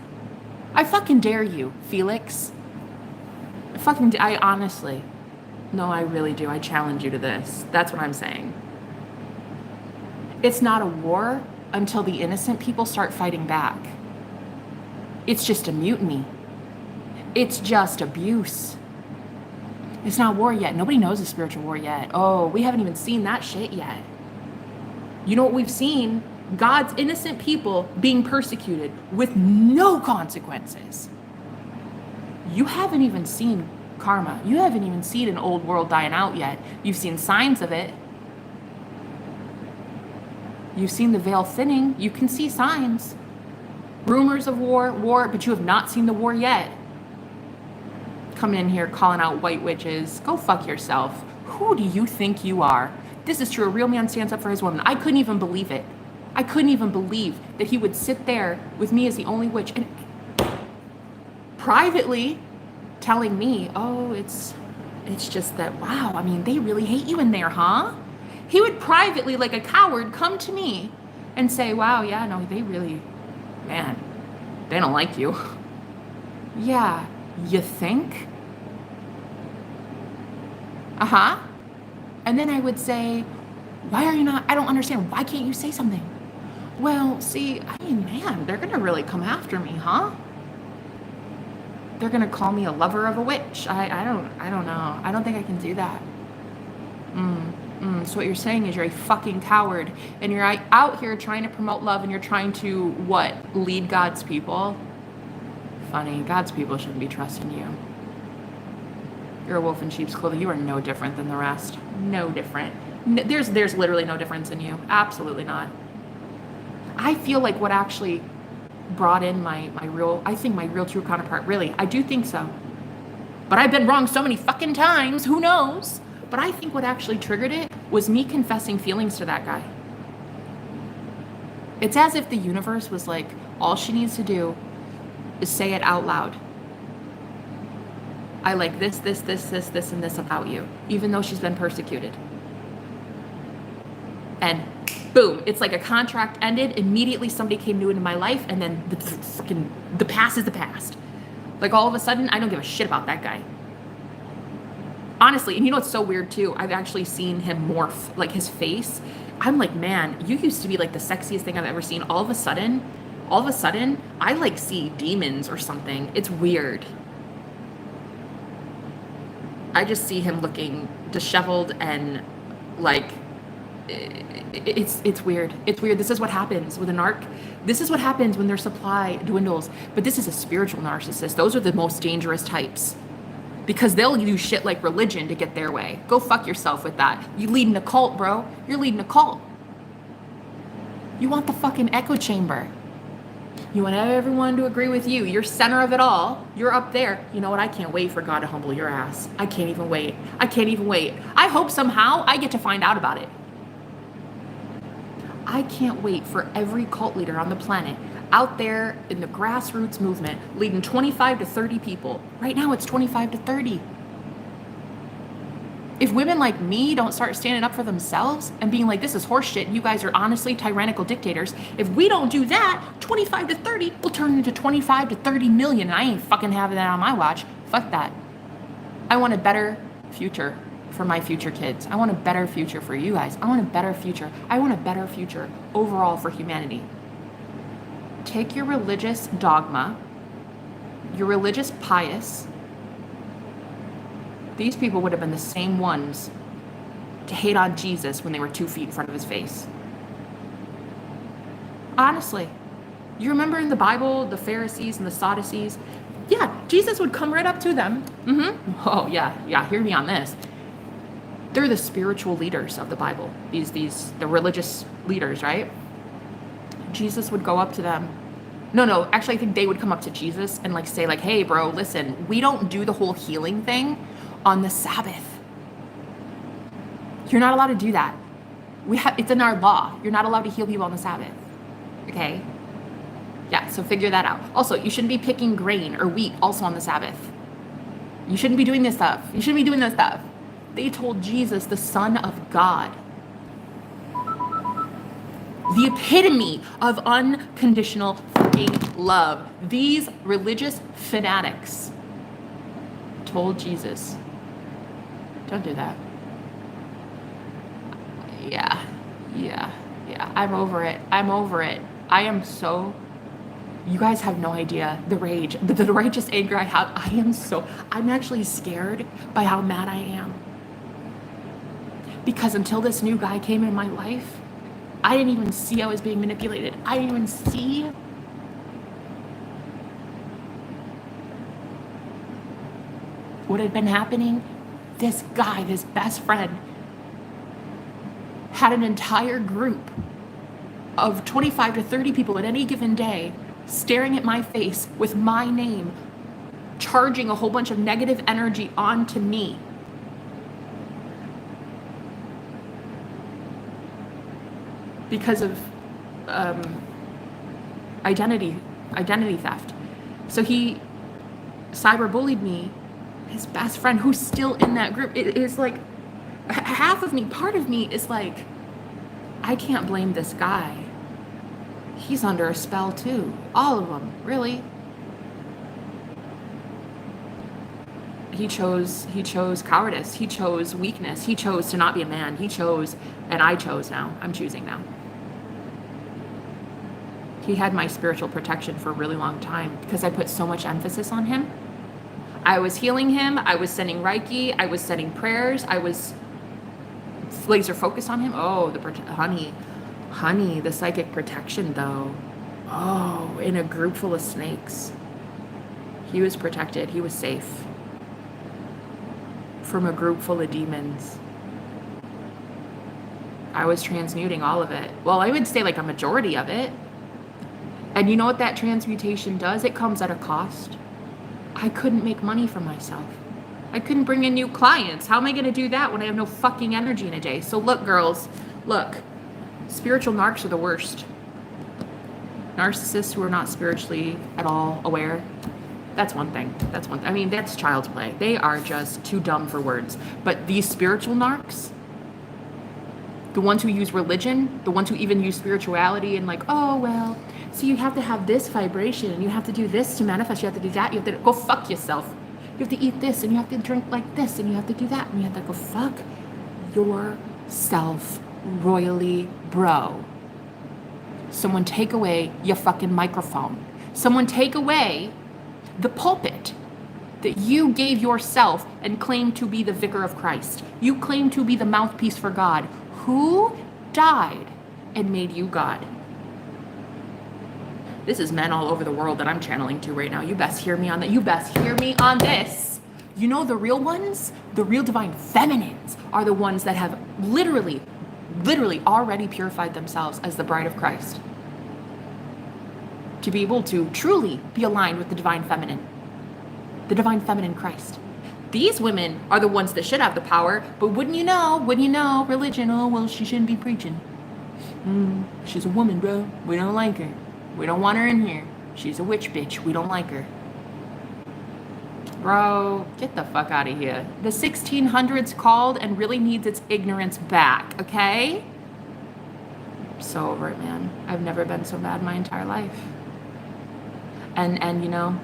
I fucking dare you, Felix. I honestly, no, I really do. I challenge you to this. That's what I'm saying. It's not a war until the innocent people start fighting back. It's just a mutiny. It's just abuse. It's not war yet. Nobody knows a spiritual war yet. Oh, we haven't even seen that shit yet. You know what we've seen? God's innocent people being persecuted with no consequences. You haven't even seen karma. You haven't even seen an old world dying out yet. You've seen signs of it. You've seen the veil thinning. You can see signs. Rumors of war, but you have not seen the war yet. Coming in here calling out white witches. Go fuck yourself. Who do you think you are? This is true. A real man stands up for his woman. I couldn't even believe it. I couldn't even believe that he would sit there with me as the only witch and privately telling me, oh, it's just that, wow, I mean, they really hate you in there, huh? He would privately, like a coward, come to me and say, wow, yeah, no, they really, man, they don't like you. Yeah, you think? Uh-huh. And then I would say, why are you not, I don't understand. Why can't you say something? Well, see, I mean, man, they're going to really come after me, huh? They're going to call me a lover of a witch. I don't know. I don't think I can do that. So what you're saying is you're a fucking coward and you're out here trying to promote love and you're trying to, what, lead God's people? Funny, God's people shouldn't be trusting you. You're a wolf in sheep's clothing. You are no different than the rest. No different. There's literally no difference in you. Absolutely not. I feel like what actually brought in my real true counterpart, really, I do think so. But I've been wrong so many fucking times, who knows? But I think what actually triggered it was me confessing feelings to that guy. It's as if the universe was like, all she needs to do is say it out loud. I like this, and this about you, even though she's been persecuted. And boom, it's like a contract ended. Immediately somebody came new into my life, and then the past is the past. Like all of a sudden, I don't give a shit about that guy. Honestly, and you know what's so weird too? I've actually seen him morph, like his face. I'm like, man, you used to be like the sexiest thing I've ever seen. All of a sudden, I like see demons or something. It's weird. I just see him looking disheveled and like, it's weird. It's weird. This is what happens with a narc. This is what happens when their supply dwindles. But this is a spiritual narcissist. Those are the most dangerous types. Because they'll do shit like religion to get their way. Go fuck yourself with that. You leading a cult, bro. You're leading a cult. You want the fucking echo chamber. You want everyone to agree with you. You're center of it all. You're up there. You know what? I can't wait for God to humble your ass. I can't even wait. I hope somehow I get to find out about it. I can't wait for every cult leader on the planet out there in the grassroots movement leading 25 to 30 people. Right now it's 25 to 30. If women like me don't start standing up for themselves and being like, this is horseshit, you guys are honestly tyrannical dictators. If we don't do that, 25 to 30 will turn into 25 to 30 million. And I ain't fucking having that on my watch. Fuck that. I want a better future for my future kids. I want a better future for you guys. I want a better future. I want a better future overall for humanity. Take your religious dogma, your religious pious. These people would have been the same ones to hate on Jesus when they were 2 feet in front of his face. Honestly, you remember in the Bible, the Pharisees and the Sadducees? Yeah, Jesus would come right up to them. Oh yeah, hear me on this. They're the spiritual leaders of the Bible. The religious leaders, right? Jesus would go up to them. No, actually I think they would come up to Jesus and like say like, hey bro, listen, we don't do the whole healing thing on the Sabbath. You're not allowed to do that. It's in our law. You're not allowed to heal people on the Sabbath. Okay? Yeah, so figure that out. Also, you shouldn't be picking grain or wheat also on the Sabbath. You shouldn't be doing this stuff. They told Jesus, the Son of God, the epitome of unconditional fucking love. These religious fanatics told Jesus, don't do that. Yeah. I'm over it. I am so, you guys have no idea the rage, the righteous anger I have. I'm actually scared by how mad I am. Because until this new guy came in my life, I didn't even see I was being manipulated. I didn't even see what had been happening. This guy, this best friend, had an entire group of 25 to 30 people at any given day staring at my face with my name, charging a whole bunch of negative energy onto me. Because of identity theft. So he cyberbullied me, his best friend, who's still in that group. It is like, part of me is like, I can't blame this guy. He's under a spell too. All of them, really. He chose cowardice. He chose weakness. He chose to not be a man. He chose, and I chose now. I'm choosing now. He had my spiritual protection for a really long time because I put so much emphasis on him. I was healing him. I was sending Reiki. I was sending prayers. I was laser focused on him. Oh, honey, the psychic protection though. Oh, in a group full of snakes. He was protected. He was safe from a group full of demons. I was transmuting all of it. Well, I would say like a majority of it. And you know what that transmutation does? It comes at a cost. I couldn't make money for myself. I couldn't bring in new clients. How am I going to do that when I have no fucking energy in a day? So look, girls, look, spiritual narcs are the worst. Narcissists who are not spiritually at all aware. That's one thing. I mean, that's child's play. They are just too dumb for words. But these spiritual narcs, the ones who use religion, the ones who even use spirituality and like, oh, well, so you have to have this vibration and you have to do this to manifest. You have to do that. You have to go fuck yourself. You have to eat this and you have to drink like this and you have to do that. And you have to go fuck yourself royally, bro. Someone take away your fucking microphone. Someone take away the pulpit that you gave yourself and claimed to be the vicar of Christ. You claim to be the mouthpiece for God. Who died and made you God? This is men all over the world that I'm channeling to right now. You best hear me on that. You best hear me on this. You know the real ones, the real divine feminines are the ones that have literally already purified themselves as the bride of Christ. To be able to truly be aligned with the divine feminine Christ. These women are the ones that should have the power, but wouldn't you know, religion, oh, well, she shouldn't be preaching. She's a woman, bro. We don't like her. We don't want her in here. She's a witch bitch. We don't like her. Bro, get the fuck out of here. The 1600s called and really needs its ignorance back, okay? I'm so over it, man. I've never been so mad in my entire life. And you know,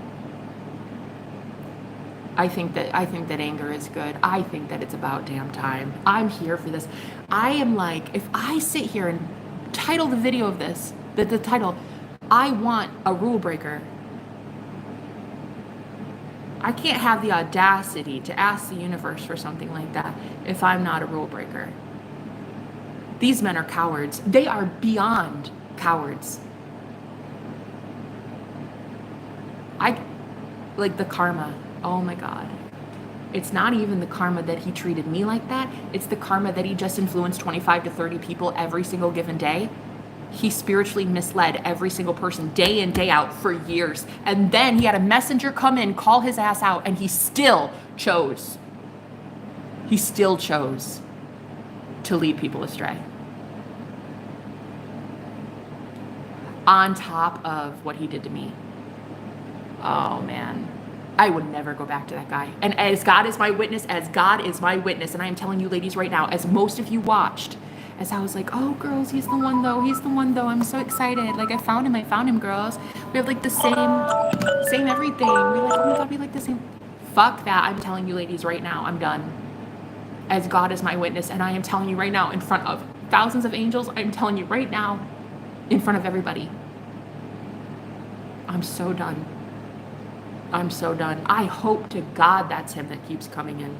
I think that anger is good. I think that it's about damn time. I'm here for this. I am like, if I sit here and title the video of this, the title, I want a rule breaker. I can't have the audacity to ask the universe for something like that if I'm not a rule breaker. These men are cowards. They are beyond cowards. Like the karma. Oh my God. It's not even the karma that he treated me like that. It's the karma that he just influenced 25 to 30 people every single given day. He spiritually misled every single person day in, day out for years. And then he had a messenger come in, call his ass out, and he still chose to lead people astray. On top of what he did to me. Oh man, I would never go back to that guy. And as God is my witness, and I am telling you ladies right now, as most of you watched, as I was like, oh girls, he's the one though, I'm so excited. Like I found him, girls. We have like the same everything. We're like, oh my God, we like the same. Fuck that. I'm telling you ladies right now, I'm done. As God is my witness, and I am telling you right now in front of thousands of angels, I'm telling you right now in front of everybody, I'm so done. I hope to God that's him that keeps coming in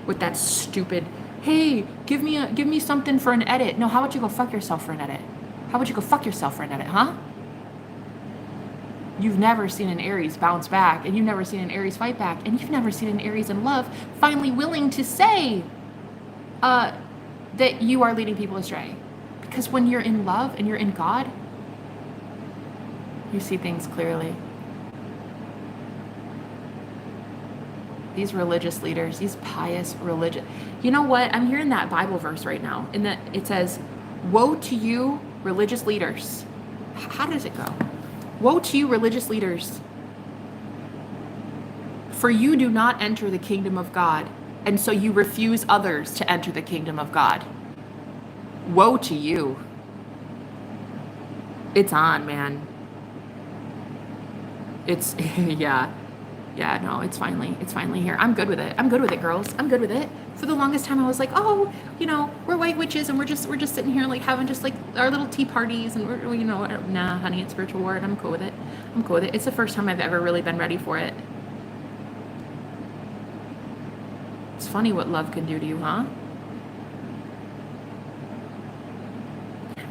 with that stupid, hey, give me something for an edit. No, how about you go fuck yourself for an edit? Huh? You've never seen an Aries bounce back, and you've never seen an Aries fight back, and you've never seen an Aries in love finally willing to say that you are leading people astray. Because when you're in love and you're in God, you see things clearly. These religious leaders, these pious religious. You know what? I'm hearing that Bible verse right now. And that it says, woe to you, religious leaders. How does it go? Woe to you, religious leaders. For you do not enter the kingdom of God, and so you refuse others to enter the kingdom of God. Woe to you. It's on, man. It's, yeah. Yeah, no, it's finally here. I'm good with it. I'm good with it, girls. I'm good with it. For the longest time, I was like, oh, we're white witches, and we're just sitting here like having just like our little tea parties, and we're, nah, honey, it's spiritual war, and I'm cool with it. I'm cool with it. It's the first time I've ever really been ready for it. It's funny what love can do to you, huh?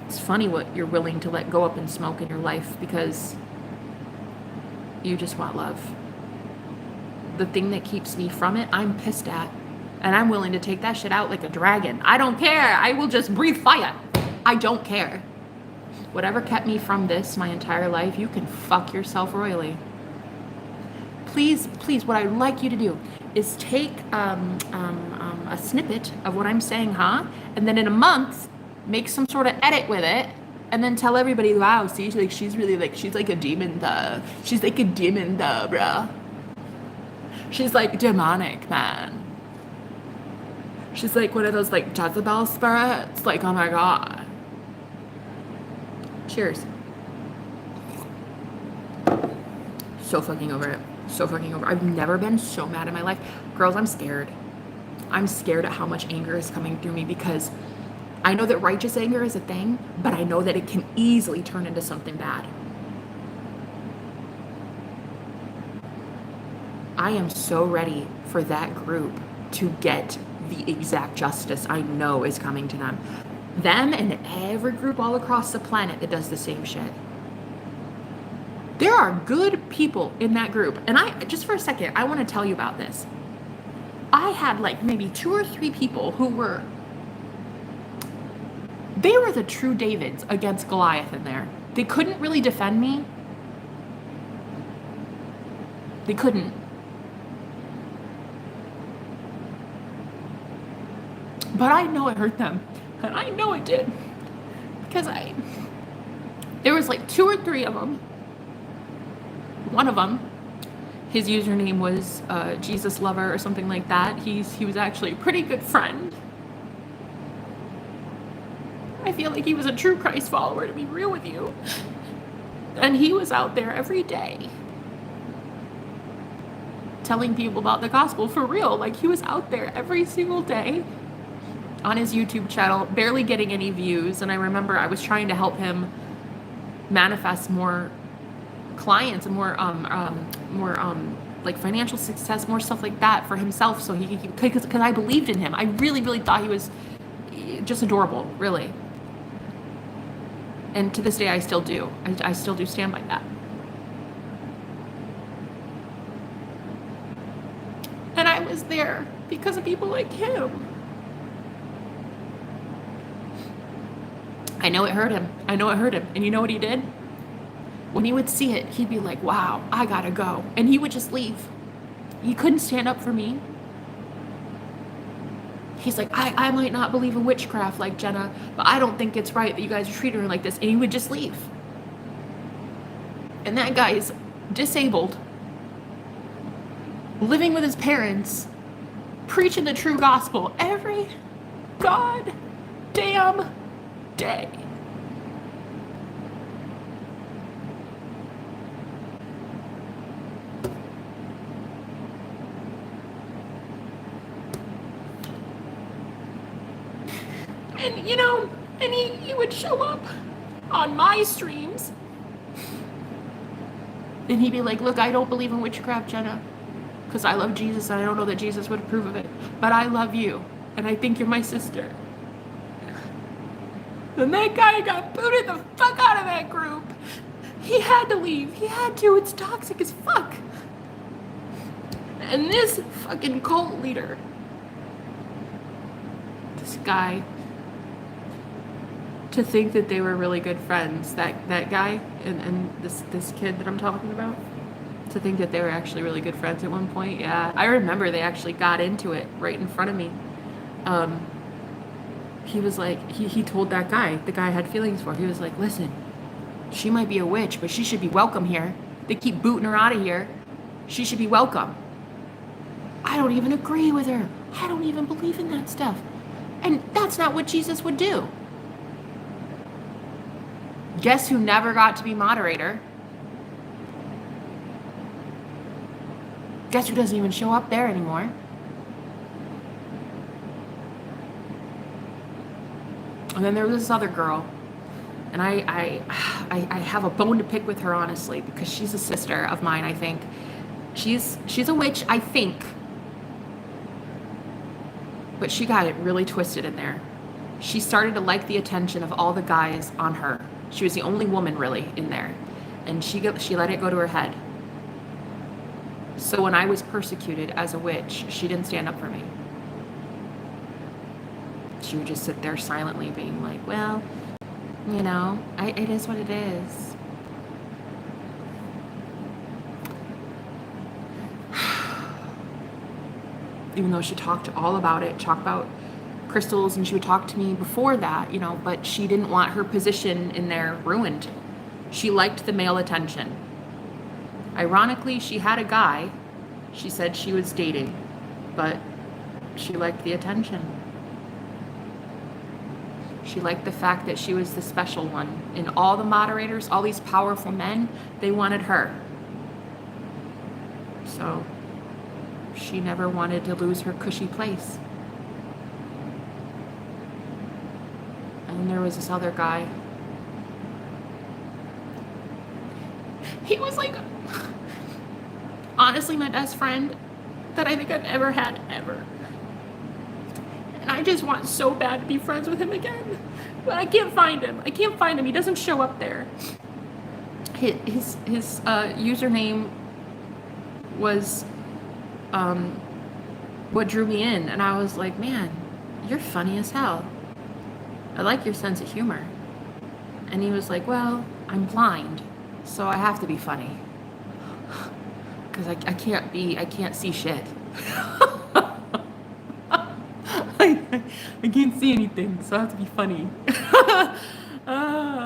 It's funny what you're willing to let go up in smoke in your life because you just want love. The thing that keeps me from it, I'm pissed at. And I'm willing to take that shit out like a dragon. I don't care. I will just breathe fire. I don't care. Whatever kept me from this my entire life, you can fuck yourself royally. Please, what I'd like you to do is take a snippet of what I'm saying, and then in a month, make some sort of edit with it, and then tell everybody, wow, see, she's like a demon, she's like a demon, bruh. She's like demonic, man. She's like one of those like Jezebel spirits. Like, oh my God. Cheers. So fucking over it. So fucking over. I've never been so mad in my life. Girls, I'm scared. I'm scared at how much anger is coming through me because I know that righteous anger is a thing, but I know that it can easily turn into something bad. I am so ready for that group to get the exact justice I know is coming to them. Them and every group all across the planet that does the same shit. There are good people in that group. And just for a second, I want to tell you about this. I had like maybe 2 or 3 people who were the true Davids against Goliath in there. They couldn't really defend me. They couldn't. But I know it hurt them. And I know it did. Because there was like 2 or 3 of them. One of them, his username was Jesus Lover or something like that. He was actually a pretty good friend. I feel like he was a true Christ follower, to be real with you. And he was out there every day telling people about the gospel for real. Like, he was out there every single day on his YouTube channel, barely getting any views. And I remember I was trying to help him manifest more clients and more like financial success, more stuff like that for himself, so he could, because I believed in him. I really, really thought he was just adorable, really. And to this day, I still do. I still do stand by that. And I was there because of people like him. I know it hurt him. And you know what he did? When he would see it, he'd be like, wow, I gotta go. And he would just leave. He couldn't stand up for me. He's like, I might not believe in witchcraft like Jenna, but I don't think it's right that you guys are treating her like this. And he would just leave. And that guy is disabled, living with his parents, preaching the true gospel every goddamn day. And he would show up on my streams and he'd be like, look, I don't believe in witchcraft, Jenna, because I love Jesus and I don't know that Jesus would approve of it, but I love you and I think you're my sister. And that guy got booted the fuck out of that group. He had to leave. He had to. It's toxic as fuck. And this fucking cult leader, this guy, to think that they were really good friends, that guy and this kid that I'm talking about, to think that they were actually really good friends at one point. Yeah, I remember they actually got into it right in front of me. He was like, he told that guy, the guy I had feelings for, he was like, listen, she might be a witch, but she should be welcome here. They keep booting her out of here. She should be welcome. I don't even agree with her. I don't even believe in that stuff. And that's not what Jesus would do. Guess who never got to be moderator? Guess who doesn't even show up there anymore? And then there was this other girl, and I have a bone to pick with her, honestly, because she's a sister of mine, I think. She's a witch, I think. But she got it really twisted in there. She started to like the attention of all the guys on her. She was the only woman really in there. And she let it go to her head. So when I was persecuted as a witch, she didn't stand up for me. She would just sit there silently being like, well, you know, it is what it is. Even though she talked all about it, talked about crystals, and she would talk to me before that, you know, but she didn't want her position in there ruined. She liked the male attention. Ironically, she had a guy she said she was dating, but she liked the attention. She liked the fact that she was the special one. And all the moderators, all these powerful men, they wanted her. So she never wanted to lose her cushy place. And there was this other guy. He was like, honestly, my best friend that I think I've ever had, ever. And I just want so bad to be friends with him again. But I can't find him. I can't find him. He doesn't show up there. His username was what drew me in. And I was like, man, you're funny as hell. I like your sense of humor. And he was like, well, I'm blind, so I have to be funny. Because I can't see shit. I can't see anything, so I have to be funny.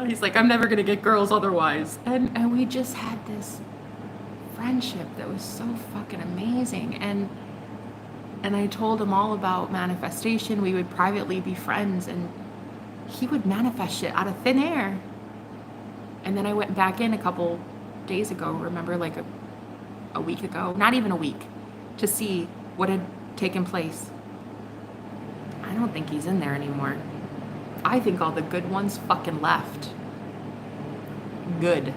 He's like, I'm never gonna get girls otherwise. And we just had this friendship that was so fucking amazing. And I told him all about manifestation. We would privately be friends, and he would manifest shit out of thin air. And then I went back in a couple days ago, remember, like a week ago, not even a week, to see what had taken place. I don't think he's in there anymore. I think all the good ones fucking left. Good.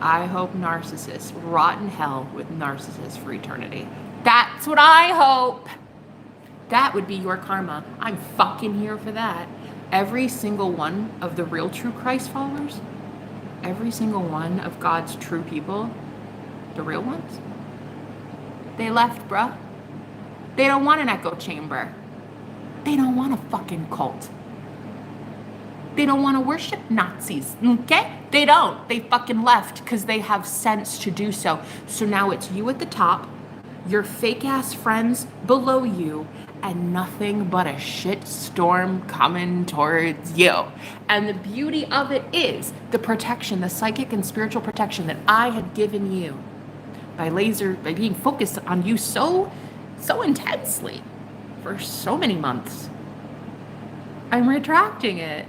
I hope narcissists rot in hell with narcissists for eternity. That's what I hope. That would be your karma. I'm fucking here for that. Every single one of the real true Christ followers, every single one of God's true people, the real ones, they left, bruh. They don't want an echo chamber. They don't want a fucking cult. They don't want to worship Nazis, okay? They don't. They fucking left because they have sense to do so. So now it's you at the top, your fake-ass friends below you, and nothing but a shit storm coming towards you. And the beauty of it is the protection, the psychic and spiritual protection that I had given you by being focused on you so intensely for so many months. I'm retracting it.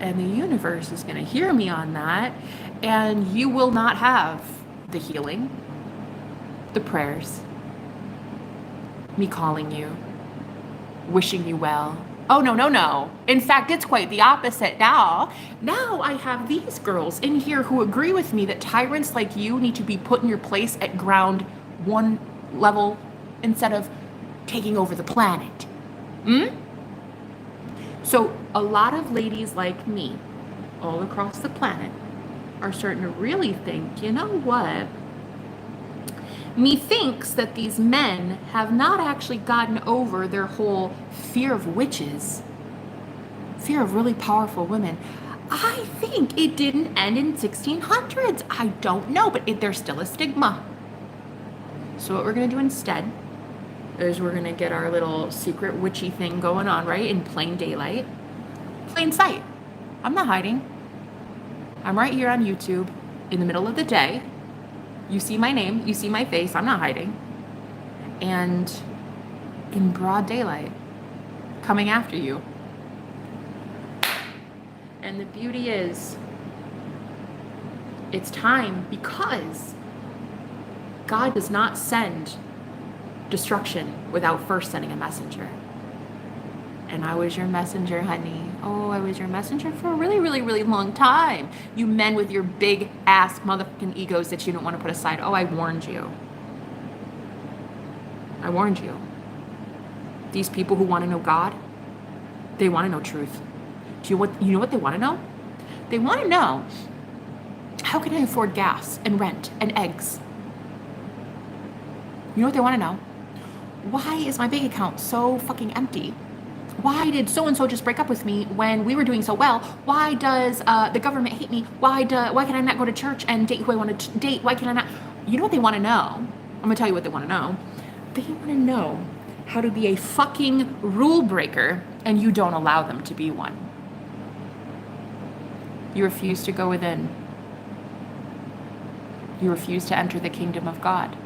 And the universe is going to hear me on that. And you will not have the healing, the prayers, me calling you, wishing you well. Oh, no. In fact, it's quite the opposite now. Now I have these girls in here who agree with me that tyrants like you need to be put in your place at ground one level instead of taking over the planet. So a lot of ladies like me all across the planet are starting to really think, you know what? Methinks that these men have not actually gotten over their whole fear of witches, fear of really powerful women. I think it didn't end in 1600s. I don't know, but there's still a stigma. So what we're going to do instead is we're going to get our little secret witchy thing going on, right? In plain daylight. Plain sight. I'm not hiding. I'm right here on YouTube in the middle of the day. You see my name, you see my face, I'm not hiding. And in broad daylight, coming after you. And the beauty is, it's time, because God does not send destruction without first sending a messenger. And I was your messenger, honey. Oh, I was your messenger for a really, really, really long time. You men with your big ass motherfucking egos that you don't want to put aside. Oh, I warned you. I warned you. These people who want to know God, they want to know truth. Do you know what they want to know? They want to know, how can I afford gas and rent and eggs? You know what they want to know? Why is my bank account so fucking empty? Why did so-and-so just break up with me when we were doing so well? Why does the government hate me? Why can I not go to church and date who I want to date? Why can I not? You know what they want to know? I'm going to tell you what they want to know. They want to know how to be a fucking rule breaker, and you don't allow them to be one. You refuse to go within. You refuse to enter the kingdom of God.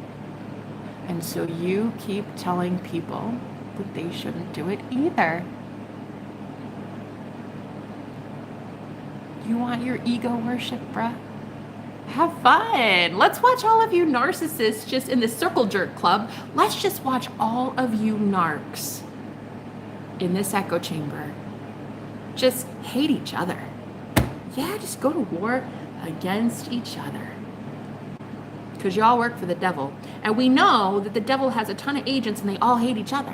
And so you keep telling people that they shouldn't do it either. You want your ego worship, bruh? Have fun. Let's watch all of you narcissists just in the circle jerk club. Let's just watch all of you narcs in this echo chamber just hate each other. Yeah, just go to war against each other. Because y'all work for the devil. And we know that the devil has a ton of agents and they all hate each other.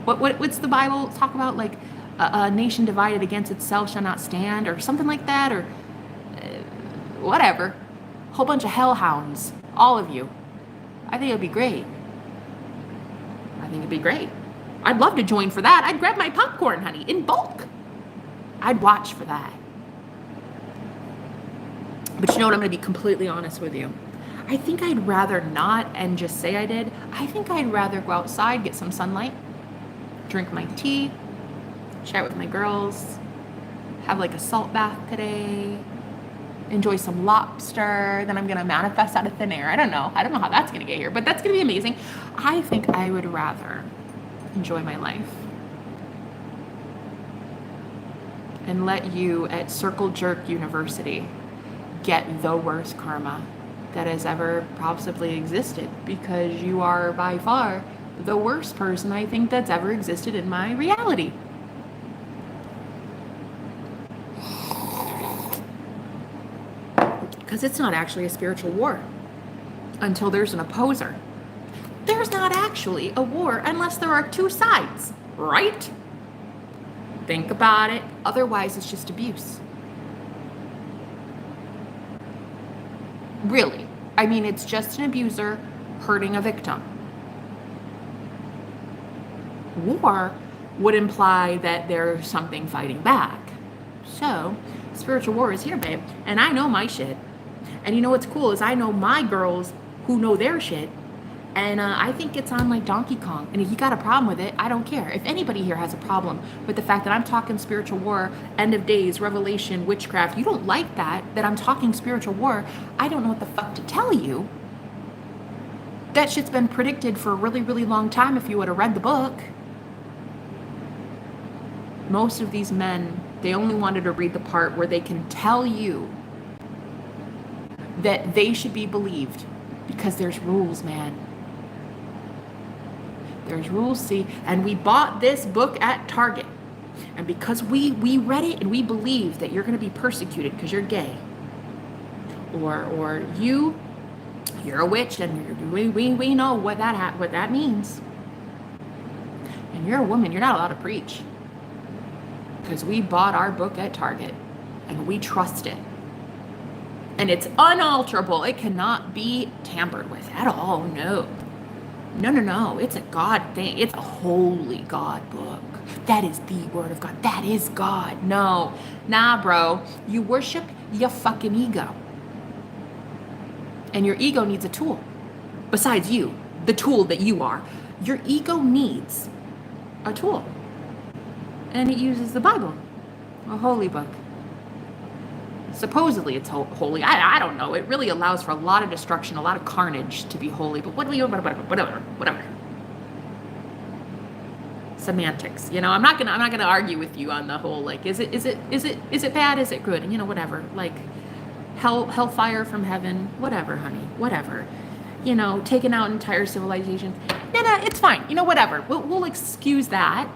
What's the Bible talk about? Like, a nation divided against itself shall not stand, or something like that, or whatever. Whole bunch of hellhounds, all of you. I think it'd be great. I think it'd be great. I'd love to join for that. I'd grab my popcorn, honey, in bulk. I'd watch for that. But you know what? I'm going to be completely honest with you. I think I'd rather not and just say I did. I think I'd rather go outside, get some sunlight, drink my tea, chat with my girls, have like a salt bath today, enjoy some lobster, then I'm going to manifest out of thin air. I don't know how that's going to get here, but that's going to be amazing. I think I would rather enjoy my life and let you at Circle Jerk University get the worst karma that has ever possibly existed, because you are by far the worst person I think that's ever existed in my reality. Because it's not actually a spiritual war until there's an opposer. There's not actually a war unless there are two sides, right? Think about it. Otherwise, it's just abuse. Really. I mean, it's just an abuser hurting a victim. War would imply that there's something fighting back. So, spiritual war is here, babe. And I know my shit. And you know what's cool is I know my girls who know their shit. And I think it's on like Donkey Kong. And if you got a problem with it, I don't care. If anybody here has a problem with the fact that I'm talking spiritual war, end of days, revelation, witchcraft, you don't like that I'm talking spiritual war, I don't know what the fuck to tell you. That shit's been predicted for a really, really long time if you would have read the book. Most of these men, they only wanted to read the part where they can tell you that they should be believed because there's rules, man. There's rules, see? And we bought this book at Target. And because we read it and we believe that you're going to be persecuted because you're gay. Or you're a witch, and we know what that means. And you're a woman, you're not allowed to preach. Because we bought our book at Target and we trust it. And it's unalterable. It cannot be tampered with at all. No. It's a God thing. It's a holy God book. That is the word of God. That is God. No. Nah, bro. You worship your fucking ego. And your ego needs a tool. Besides you, the tool that you are. Your ego needs a tool. And it uses the Bible, a holy book. Supposedly it's holy. I don't know. It really allows for a lot of destruction, a lot of carnage to be holy. But whatever. semantics. I'm not gonna argue with you on the whole, like, is it bad? Is it good? And whatever. Like, hellfire from heaven, whatever, honey, whatever. Taking out entire civilizations. No, it's fine. Whatever. We'll excuse that.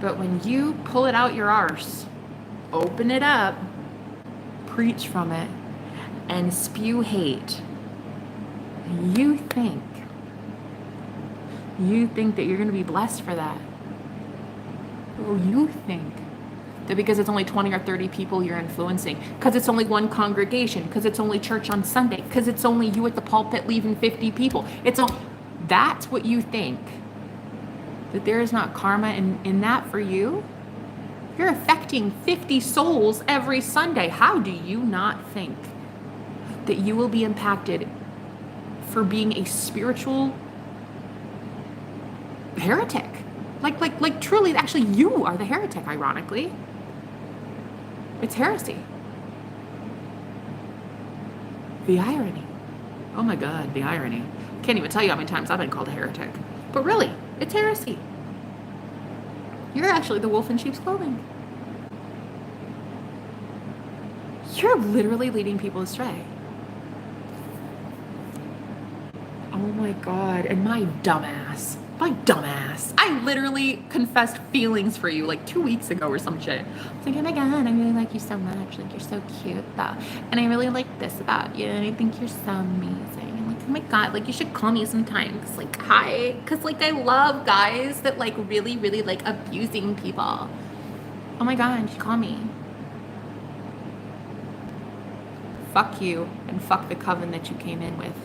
But when you pull it out your arse, open it up, preach from it, and spew hate, you think that you're going to be blessed for that. Or you think that because it's only 20 or 30 people you're influencing, because it's only one congregation, because it's only church on Sunday, because it's only you at the pulpit leaving 50 people. That's what you think. That there is not karma in that for you? You're affecting 50 souls every Sunday. How do you not think that you will be impacted for being a spiritual heretic? Like truly, actually, you are the heretic, ironically. It's heresy. The irony. Oh my God, the irony. Can't even tell you how many times I've been called a heretic. But really, it's heresy. You're actually the wolf in sheep's clothing. You're literally leading people astray. Oh my God. And my dumbass, I literally confessed feelings for you like 2 weeks ago or some shit. I was like, oh my God, I really like you so much. Like, you're so cute though. And I really like this about you. And I think you're so amazing. And like, oh my God, like, you should call me sometimes. Like, hi. Cause like, I love guys that like really, really like abusing people. Oh my God, you should call me. Fuck you and fuck the coven that you came in with.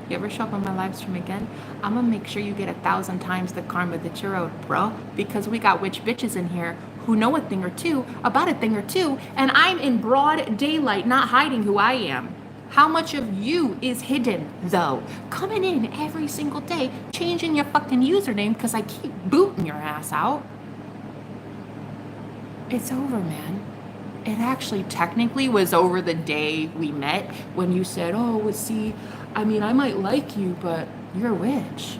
You ever show up on my live stream again, I'm gonna make sure you get 1,000 times the karma that you're owed, bro. Because we got witch bitches in here who know a thing or two about a thing or two, and I'm in broad daylight, not hiding who I am. How much of you is hidden, though? Coming in every single day, changing your fucking username because I keep booting your ass out. It's over, man. It actually technically was over the day we met when you said, oh, well, see, I mean, I might like you, but you're a witch.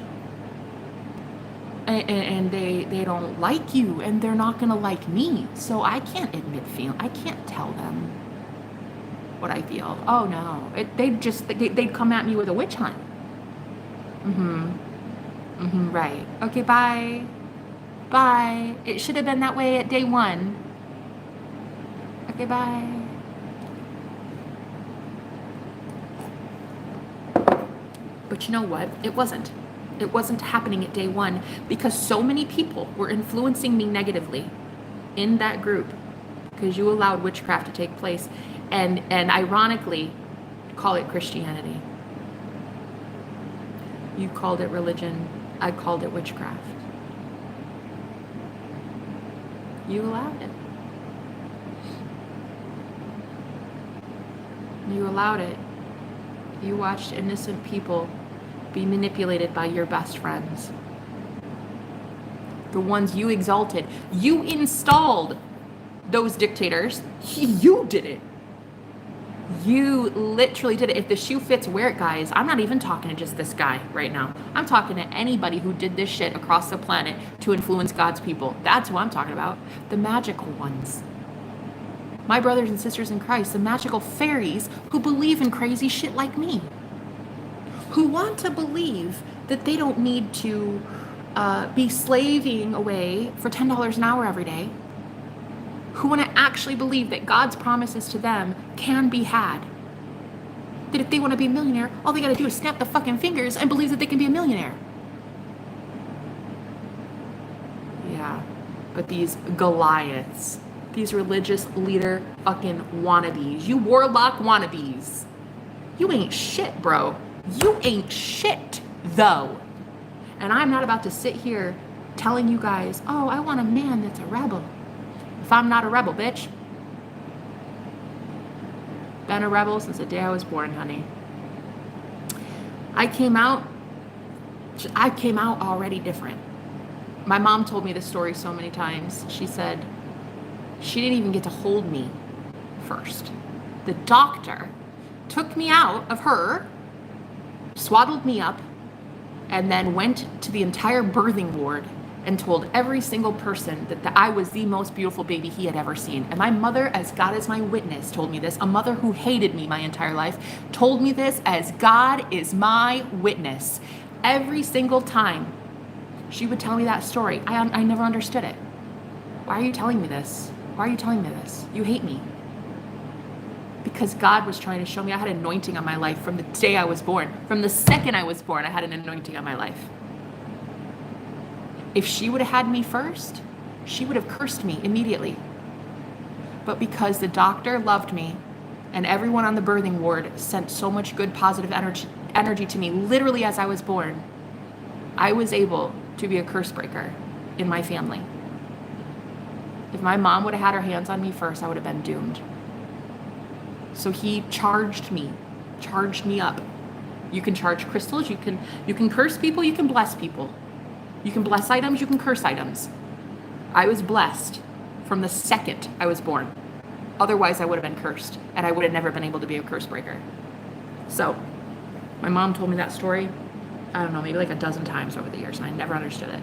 And they don't like you, and they're not going to like me. So I can't I can't tell them what I feel. Oh, no. They'd come at me with a witch hunt. Right. Okay, bye. Bye. It should have been that way at day one. Okay, bye. But you know what? It wasn't. It wasn't happening at day one because so many people were influencing me negatively in that group because you allowed witchcraft to take place and ironically call it Christianity. You called it religion. I called it witchcraft. You allowed it. You allowed it. You watched innocent people be manipulated by your best friends. The ones you exalted. You installed those dictators. You did it. You literally did it. If the shoe fits, wear it, guys. I'm not even talking to just this guy right now. I'm talking to anybody who did this shit across the planet to influence God's people. That's who I'm talking about. The magical ones. My brothers and sisters in Christ, the magical fairies who believe in crazy shit like me. Who want to believe that they don't need to be slaving away for $10 an hour every day. Who want to actually believe that God's promises to them can be had. That if they want to be a millionaire, all they got to do is snap the fucking fingers and believe that they can be a millionaire. Yeah, but these Goliaths, these religious leader fucking wannabes, you warlock wannabes, you ain't shit, bro. You ain't shit, though. And I'm not about to sit here telling you guys, oh, I want a man that's a rebel. If I'm not a rebel, bitch. Been a rebel since the day I was born, honey. I came out already different. My mom told me this story so many times. She said she didn't even get to hold me first. The doctor took me out of her, swaddled me up, and then went to the entire birthing ward and told every single person that I was the most beautiful baby he had ever seen. And my mother, as God is my witness, told me this. A mother who hated me my entire life told me this as God is my witness. Every single time she would tell me that story, I never understood it. Why are you telling me this? Why are you telling me this? You hate me. Because God was trying to show me I had anointing on my life from the day I was born. From the second I was born, I had an anointing on my life. If she would have had me first, she would have cursed me immediately. But because the doctor loved me and everyone on the birthing ward sent so much good positive energy to me literally as I was born, I was able to be a curse breaker in my family. If my mom would have had her hands on me first, I would have been doomed. So he charged me up. You can charge crystals, you can curse people, you can bless people. You can bless items, you can curse items. I was blessed from the second I was born. Otherwise, I would have been cursed, and I would have never been able to be a curse breaker. So, my mom told me that story, I don't know, maybe like a dozen times over the years, and I never understood it.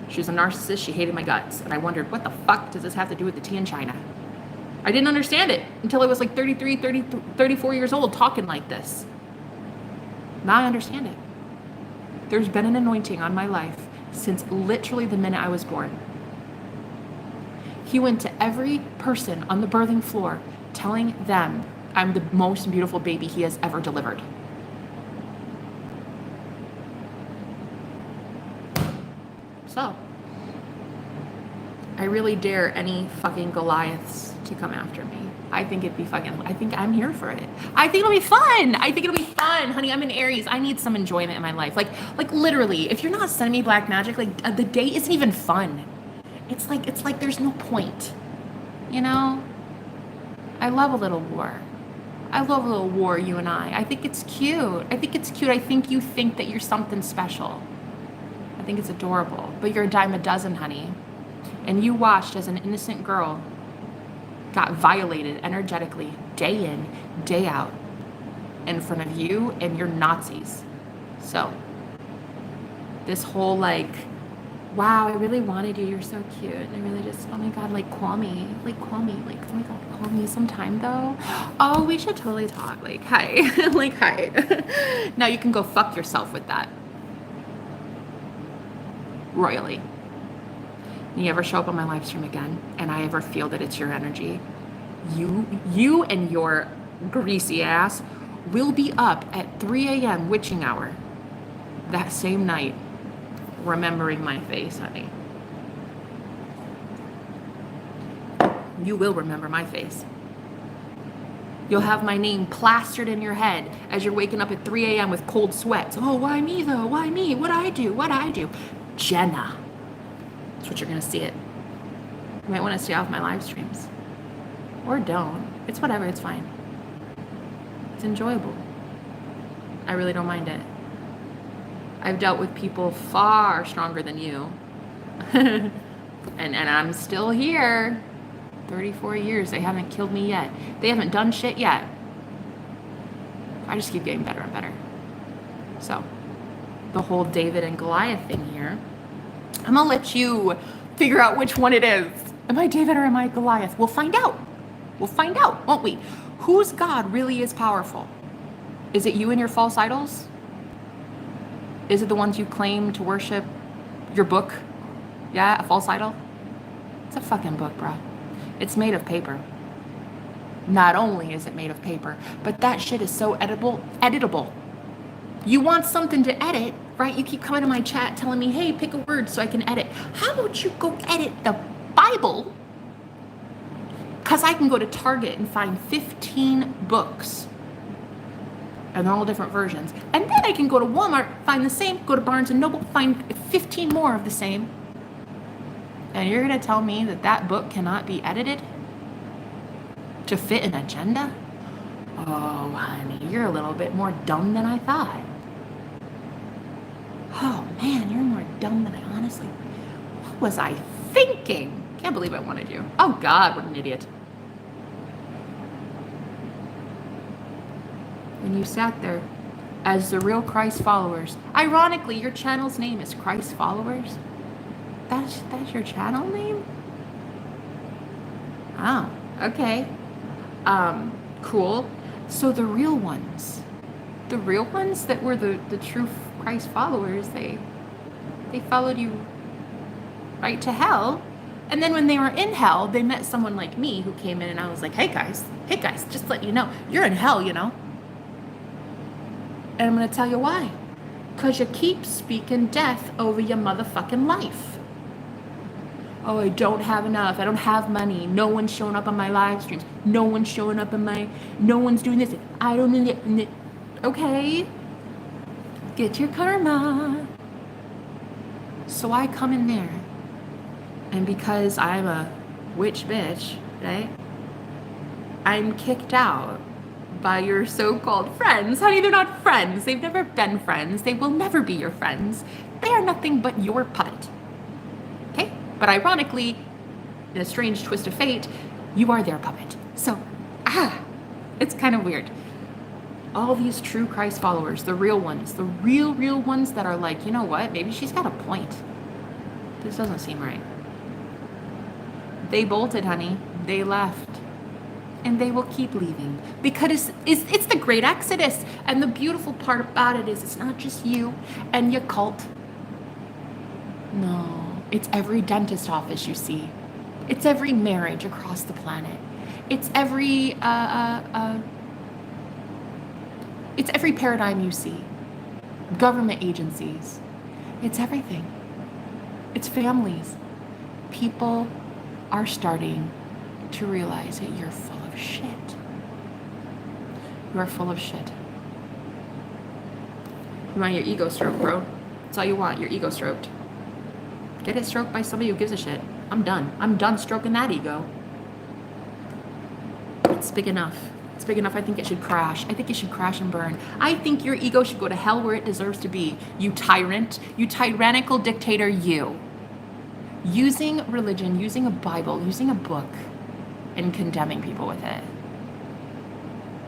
She was a narcissist, she hated my guts, and I wondered, what the fuck does this have to do with the tea in China? I didn't understand it until I was like 34 years old talking like this. Now I understand it. There's been an anointing on my life since literally the minute I was born. He went to every person on the birthing floor telling them I'm the most beautiful baby he has ever delivered. So, I really dare any fucking Goliaths to come after me. I think I'm here for it. I think it'll be fun. Honey, I'm in Aries. I need some enjoyment in my life. Like literally, if you're not sending me black magic, like the day isn't even fun. It's like there's no point. You know? I love a little war. You and I. I think it's cute. I think you think that you're something special. I think it's adorable. But you're a dime a dozen, honey. And you watched as an innocent girl got violated energetically day in, day out in front of you and your Nazis. So this whole like, wow, I really wanted you, you're so cute. And I really just, oh my God, call me, oh my God, call me sometime though. Oh, we should totally talk, hi, hi. Now you can go fuck yourself with that. Royally. You ever show up on my live stream again and I ever feel that it's your energy, you and your greasy ass will be up at 3 a.m. witching hour that same night, remembering my face, honey. You will remember my face. You'll have my name plastered in your head as you're waking up at 3 a.m. with cold sweats. Oh, why me though? Why me? What'd I do? Jenna. That's what you're going to see it. You might want to stay off my live streams. Or don't. It's whatever. It's fine. It's enjoyable. I really don't mind it. I've dealt with people far stronger than you. and I'm still here. 34 years. They haven't killed me yet. They haven't done shit yet. I just keep getting better and better. So, the whole David and Goliath thing here, I'm gonna let you figure out which one it is. Am I David or am I Goliath? We'll find out. We'll find out, won't we? Whose God really is powerful? Is it you and your false idols? Is it the ones you claim to worship? Your book? Yeah, a false idol? It's a fucking book, bro. It's made of paper. Not only is it made of paper, but that shit is so editable. You want something to edit, right? You keep coming to my chat telling me, hey, pick a word so I can edit. How about you go edit the Bible? Because I can go to Target and find 15 books. And they're all different versions. And then I can go to Walmart, find the same, go to Barnes & Noble, find 15 more of the same. And you're going to tell me that that book cannot be edited to fit an agenda? Oh, honey, you're a little bit more dumb than I thought. Oh, man, you're more dumb than I honestly... What was I thinking? Can't believe I wanted you. Oh, God, what an idiot. When you sat there as the real Christ followers. Ironically, your channel's name is Christ Followers. That's your channel name? Oh, okay. Cool. So the real ones that were the true Christ followers, they followed you right to hell. And then when they were in hell, they met someone like me who came in, and I was like, hey guys, just let you know, you're in hell, you know? And I'm going to tell you why. Because you keep speaking death over your motherfucking life. Oh, I don't have enough. I don't have money. No one's showing up on my live streams. No one's showing up no one's doing this. I don't need it. Okay. Get your karma. So I come in there. And because I'm a witch bitch, right? I'm kicked out by your so-called friends. Honey, they're not friends. They've never been friends. They will never be your friends. They are nothing but your puppet. Okay? But ironically, in a strange twist of fate, you are their puppet. So, it's kind of weird. All these true Christ followers, the real ones, the real ones that are like, you know what? Maybe she's got a point. This doesn't seem right. They bolted, honey. They left. And they will keep leaving because it's the great exodus. And the beautiful part about it is it's not just you and your cult. No, it's every dentist office you see. It's every marriage across the planet. It's every paradigm you see. Government agencies. It's everything. It's families. People are starting to realize that you're full of shit. You are full of shit. You want your ego stroked, bro. That's all you want, your ego stroked. Get it stroked by somebody who gives a shit. I'm done. I'm done stroking that ego. It's big enough. It's big enough. I think it should crash. I think it should crash and burn. I think your ego should go to hell where it deserves to be. You tyrant. You tyrannical dictator, you. Using religion, using a Bible, using a book, and condemning people with it.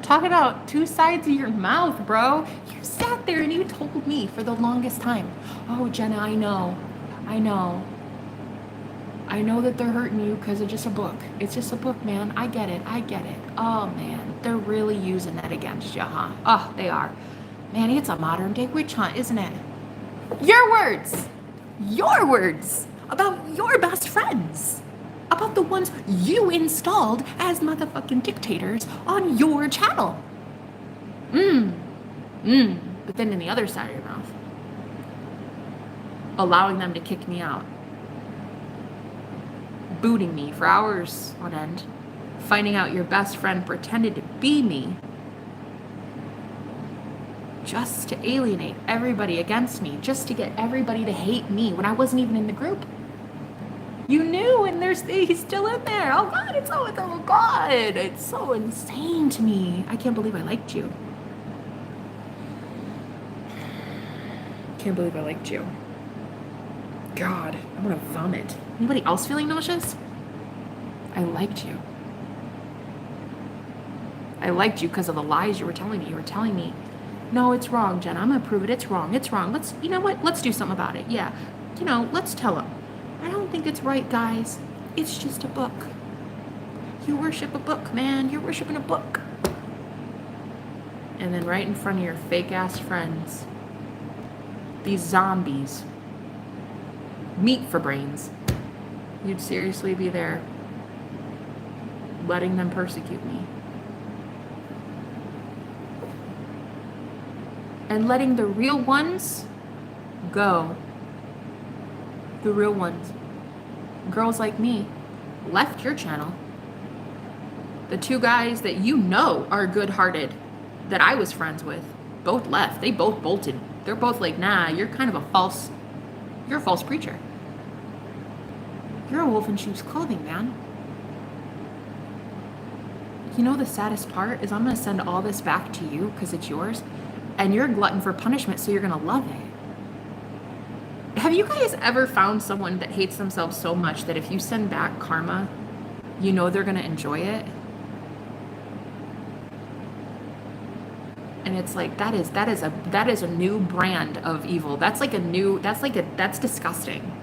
Talk about two sides of your mouth, bro. You sat there and you told me for the longest time, oh, Jenna, I know that they're hurting you because it's just a book. It's just a book, man. I get it. Oh, man, they're really using that against you, huh? Oh, they are. Man, it's a modern day witch hunt, isn't it? Your words about your best friends. About the ones you installed as motherfucking dictators on your channel. But then in the other side of your mouth, allowing them to kick me out, booting me for hours on end, finding out your best friend pretended to be me just to alienate everybody against me, just to get everybody to hate me when I wasn't even in the group. You knew, and he's still in there. Oh God, it's so insane to me. I can't believe I liked you. Can't believe I liked you. God, I'm gonna vomit. Anybody else feeling nauseous? I liked you. I liked you because of the lies you were telling me. You were telling me, no, it's wrong, Jen. I'm gonna prove it. It's wrong. You know what? Let's do something about it. Yeah. Let's tell them. I don't think it's right, guys. It's just a book. You worship a book, man. You're worshiping a book. And then right in front of your fake-ass friends, these zombies, meat for brains, you'd seriously be there letting them persecute me. And letting the real ones go. The real ones. Girls like me left your channel. The two guys that you know are good-hearted that I was friends with both left. They both bolted. They're both like, nah, you're kind of a false preacher. You're a wolf in sheep's clothing, man. You know the saddest part is I'm going to send all this back to you because it's yours, and you're a glutton for punishment, so you're going to love it. Have you guys ever found someone that hates themselves so much that if you send back karma, you know they're going to enjoy it? And it's like, that is a new brand of evil. That's disgusting.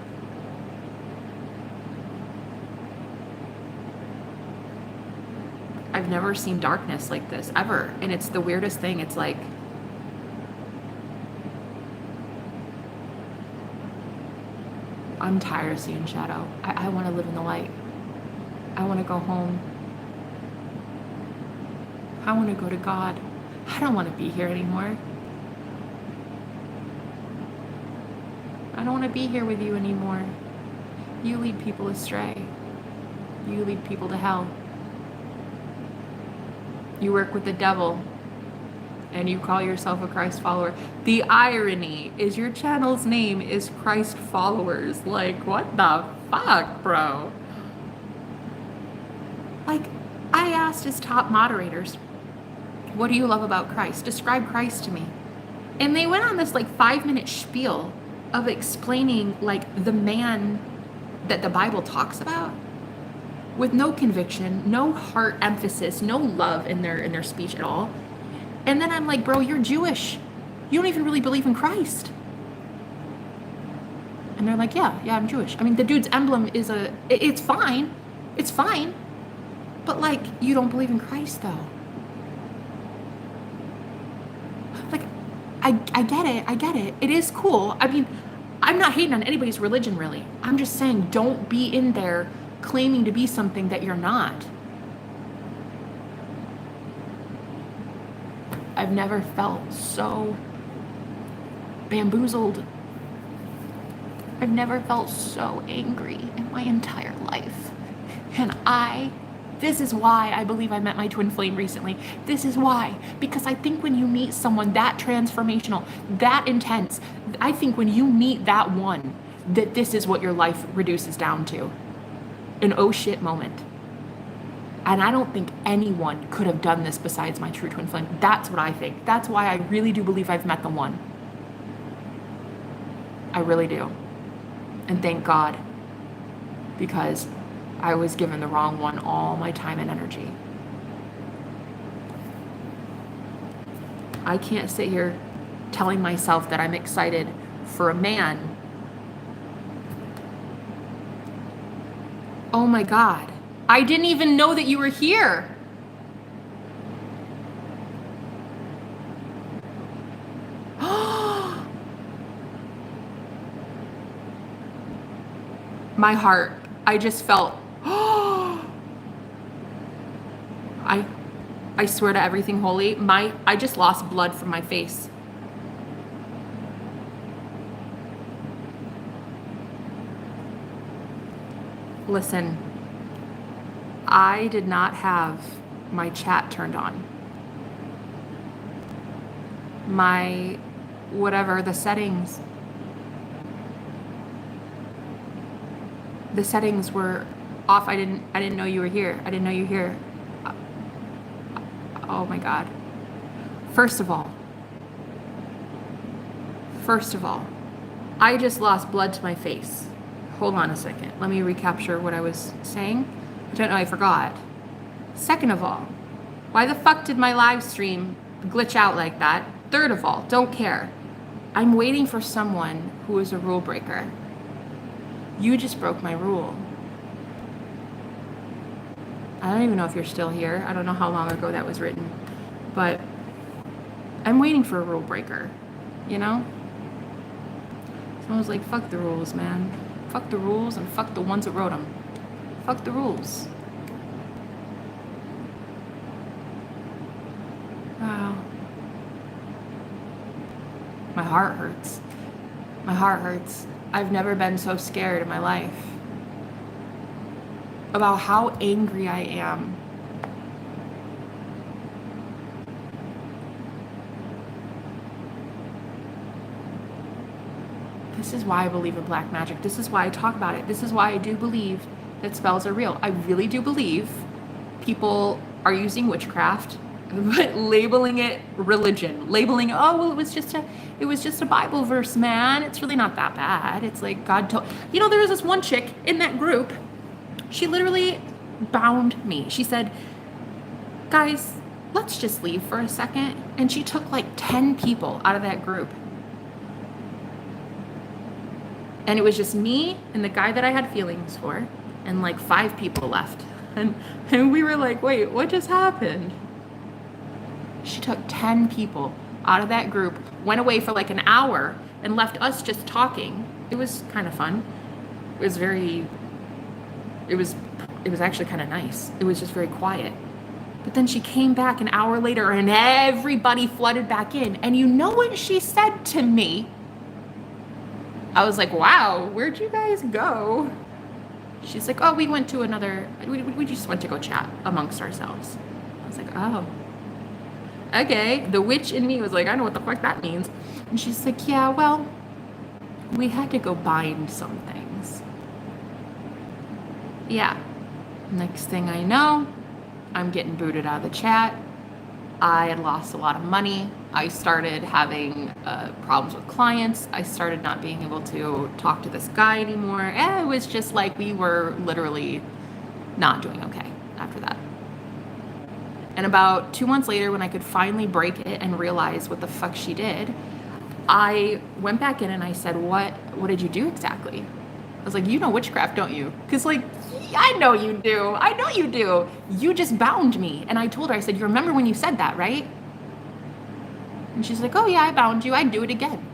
I've never seen darkness like this ever. And it's the weirdest thing. It's like, I'm tired of seeing shadow. I want to live in the light. I want to go home. I want to go to God. I don't want to be here anymore. I don't want to be here with you anymore. You lead people astray. You lead people to hell. You work with the devil and you call yourself a Christ follower. The irony is your channel's name is Christ Followers. Like, what the fuck, bro? Like, I asked his top moderators, what do you love about Christ? Describe Christ to me. And they went on this like 5-minute spiel of explaining like the man that the Bible talks about with no conviction, no heart emphasis, no love in their speech at all. And then I'm like, bro, you're Jewish. You don't even really believe in Christ. And they're like, yeah, I'm Jewish. I mean, the dude's emblem is it's fine. It's fine. But like, you don't believe in Christ though. Like, I get it. It is cool. I mean, I'm not hating on anybody's religion really. I'm just saying, don't be in there claiming to be something that you're not. I've never felt so bamboozled. I've never felt so angry in my entire life. And this is why I believe I met my twin flame recently. This is why. Because I think when you meet someone that transformational, that intense, I think when you meet that one, that this is what your life reduces down to. An oh shit moment. And I don't think anyone could have done this besides my true twin flame. That's what I think. That's why I really do believe I've met the one. I really do. And thank God. Because I was given the wrong one all my time and energy. I can't sit here telling myself that I'm excited for a man. Oh my God. I didn't even know that you were here. My heart, I just felt, I swear to everything holy, I just lost blood from my face. Listen, I did not have my chat turned on. My, whatever, the settings were off. I didn't know you were here. I didn't know you were here. Oh my God. First of all, I just lost blood to my face. Hold on a second. Let me recapture what I was saying. I don't know, I forgot. Second of all, why the fuck did my live stream glitch out like that? Third of all, don't care. I'm waiting for someone who is a rule breaker. You just broke my rule. I don't even know if you're still here. I don't know how long ago that was written. But I'm waiting for a rule breaker, you know? Someone's like, fuck the rules, man. Fuck the rules and fuck the ones that wrote them. Fuck the rules. Wow. My heart hurts. My heart hurts. I've never been so scared in my life about how angry I am. This is why I believe in black magic. This is why I talk about it. This is why I do believe that spells are real. I really do believe people are using witchcraft, but labeling it religion. Labeling, oh, well, it was just a Bible verse, man. It's really not that bad. It's like God told, you know, there was this one chick in that group. She literally bound me. She said, guys, let's just leave for a second. And she took like 10 people out of that group. And it was just me and the guy that I had feelings for, and like 5 people left. And we were like, wait, what just happened? She took 10 people out of that group, went away for like an hour, and left us just talking. It was kind of fun. It was actually kind of nice. It was just very quiet. But then she came back an hour later and everybody flooded back in. And you know what she said to me? I was like, wow, where'd you guys go? She's like, oh, we just went to go chat amongst ourselves. I was like, oh, okay. The witch in me was like, I know what the fuck that means. And she's like, yeah, well, we had to go bind some things. Yeah. Next thing I know, I'm getting booted out of the chat. I had lost a lot of money. I started having problems with clients. I started not being able to talk to this guy anymore. And it was just like we were literally not doing okay after that. And about 2 months later, when I could finally break it and realize what the fuck she did, I went back in and I said, what did you do exactly? I was like, you know witchcraft, don't you? Because like, I know you do. I know you do. You just bound me. And I told her, I said, you remember when you said that, right? And she's like, oh yeah, I bound you. I'd do it again.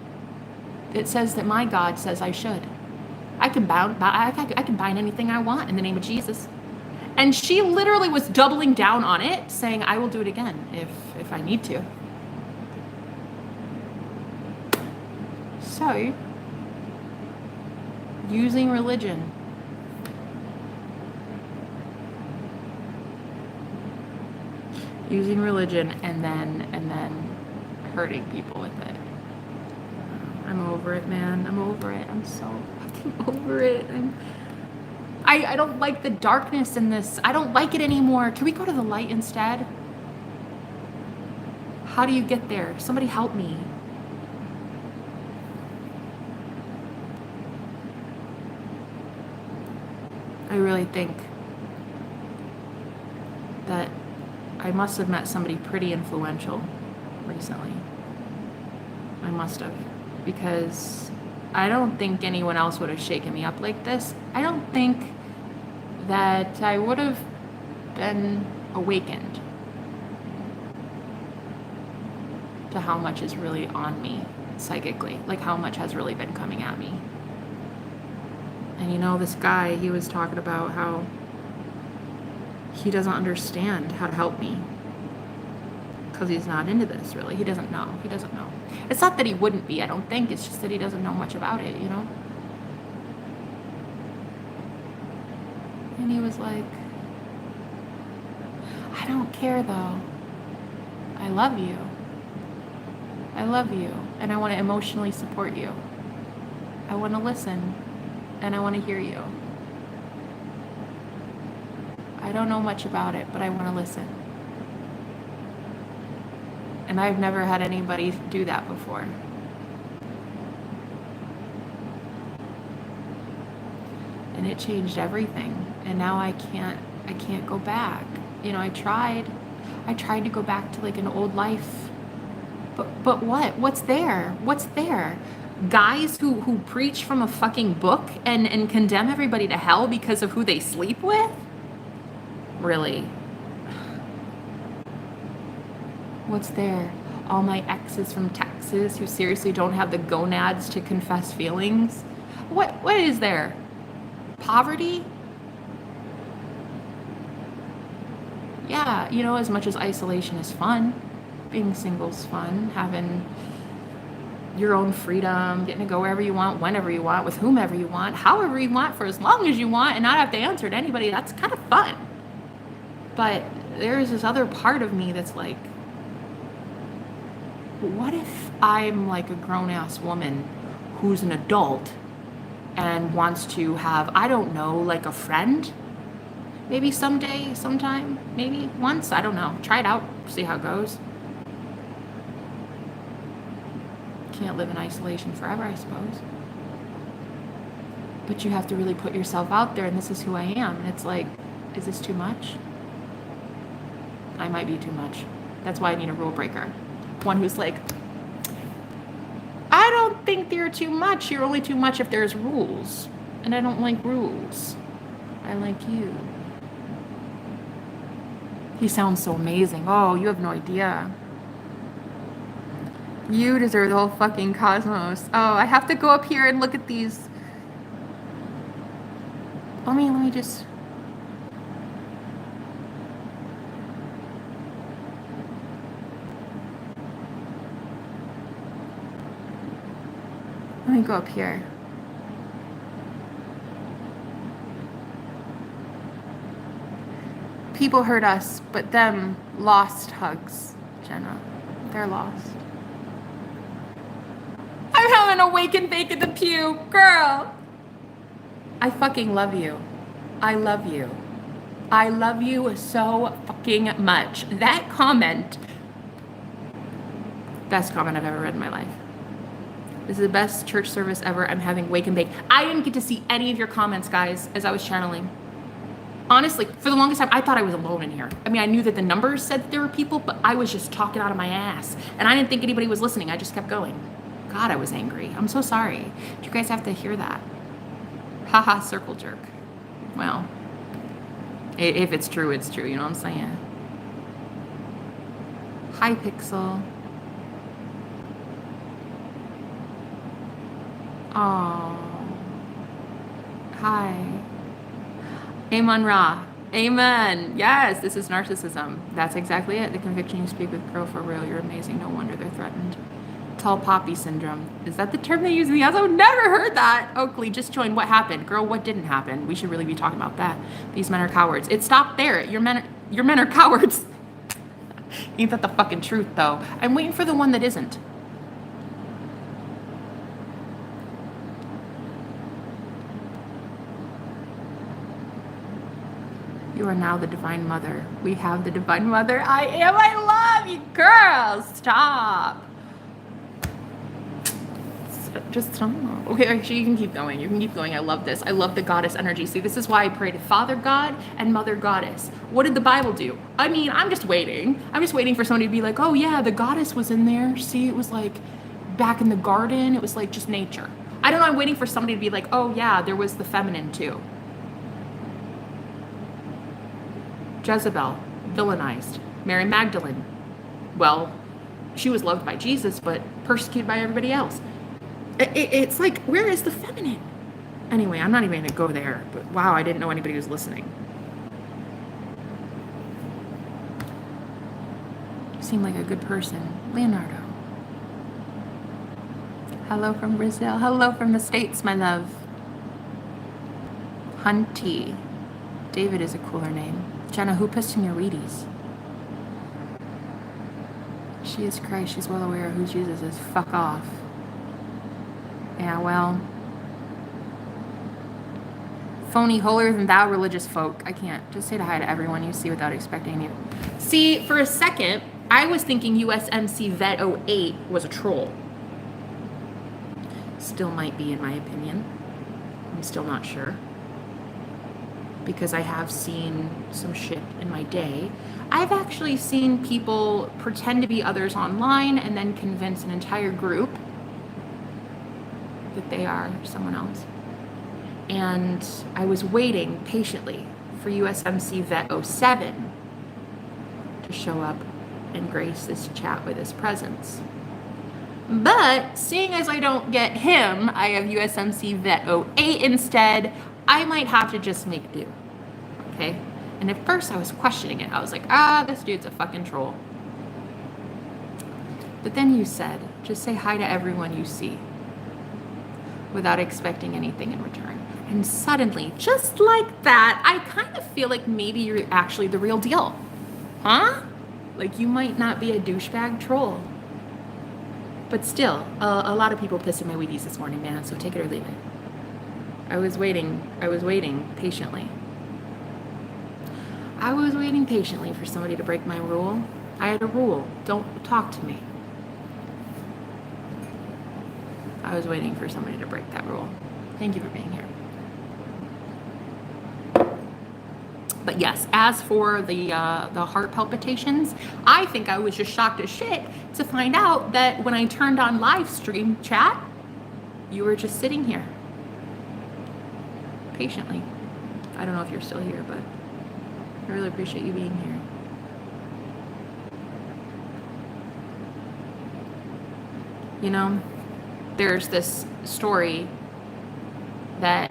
It says that my God says I should. I can bind anything I want in the name of Jesus. And she literally was doubling down on it, saying, I will do it again if I need to. So, using religion. Using religion and then hurting people with it. I'm over it, man. I'm over it. I'm so fucking over it. I don't like the darkness in this. I don't like it anymore. Can we go to the light instead? How do you get there? Somebody help me. I really think that I must have met somebody pretty influential recently. I must have, because I don't think anyone else would have shaken me up like this. I don't think that I would have been awakened to how much is really on me psychically, like how much has really been coming at me. And you know, this guy, he was talking about how he doesn't understand how to help me because he's not into this, really. He doesn't know. It's not that he wouldn't be, I don't think. It's just that he doesn't know much about it, you know? And he was like, I don't care, though. I love you. And I want to emotionally support you. I want to listen. And I want to hear you. I don't know much about it, but I want to listen. And I've never had anybody do that before. And it changed everything. And now I can't go back. You know, I tried to go back to like an old life. But what? What's there? Guys who preach from a fucking book and condemn everybody to hell because of who they sleep with? Really? What's there? All my exes from Texas who seriously don't have the gonads to confess feelings? What is there? Poverty? Yeah, you know, as much as isolation is fun, being single's fun, having your own freedom, getting to go wherever you want, whenever you want, with whomever you want, however you want, for as long as you want, and not have to answer to anybody, that's kind of fun. But there's this other part of me that's like, what if I'm like a grown-ass woman who's an adult and wants to have, I don't know, like a friend? Maybe someday, sometime, maybe once, I don't know. Try it out, see how it goes. Can't live in isolation forever, I suppose. But you have to really put yourself out there, and this is who I am. And it's like, is this too much? I might be too much. That's why I need a rule breaker. One who's like, I don't think you're too much. You're only too much if there's rules. And I don't like rules. I like you. He sounds so amazing. Oh, you have no idea. You deserve the whole fucking cosmos. Oh, I have to go up here and look at these. Let me just... Let me go up here. People hurt us, but them lost hugs, Jenna. They're lost. I'm having a wake and bake in the pew. Girl! I fucking love you. I love you. I love you so fucking much. That comment, best comment I've ever read in my life. This is the best church service ever. I'm having wake and bake. I didn't get to see any of your comments, guys, as I was channeling. Honestly, for the longest time, I thought I was alone in here. I mean, I knew that the numbers said that there were people, but I was just talking out of my ass. And I didn't think anybody was listening. I just kept going. God, I was angry. I'm so sorry. Do you guys have to hear that? Haha, circle jerk. Well, if it's true, it's true. You know what I'm saying? Hi, Pixel. Oh. Hi. Amen Ra. Amen. Yes, this is narcissism. That's exactly it. The conviction you speak with, girl, for real. You're amazing. No wonder they're threatened. Tall poppy syndrome. Is that the term they use in the house? I've never heard that. Oakley, just joined. What happened? Girl, what didn't happen? We should really be talking about that. These men are cowards. It stopped there. Your men are cowards. Ain't that the fucking truth, though? I'm waiting for the one that isn't. You are now the Divine Mother. We have the Divine Mother. I am. I love you, girls. Stop. Just stop. Okay, actually, you can keep going. You can keep going. I love this. I love the goddess energy. See, this is why I pray to Father God and Mother Goddess. What did the Bible do? I mean, I'm just waiting. I'm just waiting for somebody to be like, oh, yeah, the goddess was in there. See, it was like back in the garden. It was like just nature. I don't know. I'm waiting for somebody to be like, oh, yeah, there was the feminine too. Jezebel, villainized. Mary Magdalene, well, she was loved by Jesus, but persecuted by everybody else. It's like, where is the feminine? Anyway, I'm not even going to go there, but wow, I didn't know anybody was listening. You seem like a good person. Leonardo. Hello from Brazil. Hello from the States, my love. Hunty. David is a cooler name. Jenna, who pissed in your Wheaties? She is Christ. She's well aware of who Jesus is. Fuck off. Yeah, well. Phony, holier than thou religious folk. I can't. Just say hi to everyone you see without expecting you. See, for a second, I was thinking USMC Vet 08 was a troll. Still might be, in my opinion. I'm still not sure. Because I have seen some shit in my day. I've actually seen people pretend to be others online and then convince an entire group that they are someone else. And I was waiting patiently for USMC Vet 07 to show up and grace this chat with his presence. But seeing as I don't get him, I have USMC Vet 08 instead. I might have to just make do, okay? And at first I was questioning it. I was like, this dude's a fucking troll. But then you said, just say hi to everyone you see without expecting anything in return. And suddenly, just like that, I kind of feel like maybe you're actually the real deal. Huh? Like you might not be a douchebag troll. But still, a lot of people pissed in my Wheaties this morning, man, so take it or leave it. I was waiting patiently. I was waiting patiently for somebody to break my rule. I had a rule, don't talk to me. I was waiting for somebody to break that rule. Thank you for being here. But yes, as for the heart palpitations, I think I was just shocked as shit to find out that when I turned on live stream chat, you were just sitting here patiently. I don't know if you're still here, but I really appreciate you being here. You know, there's this story that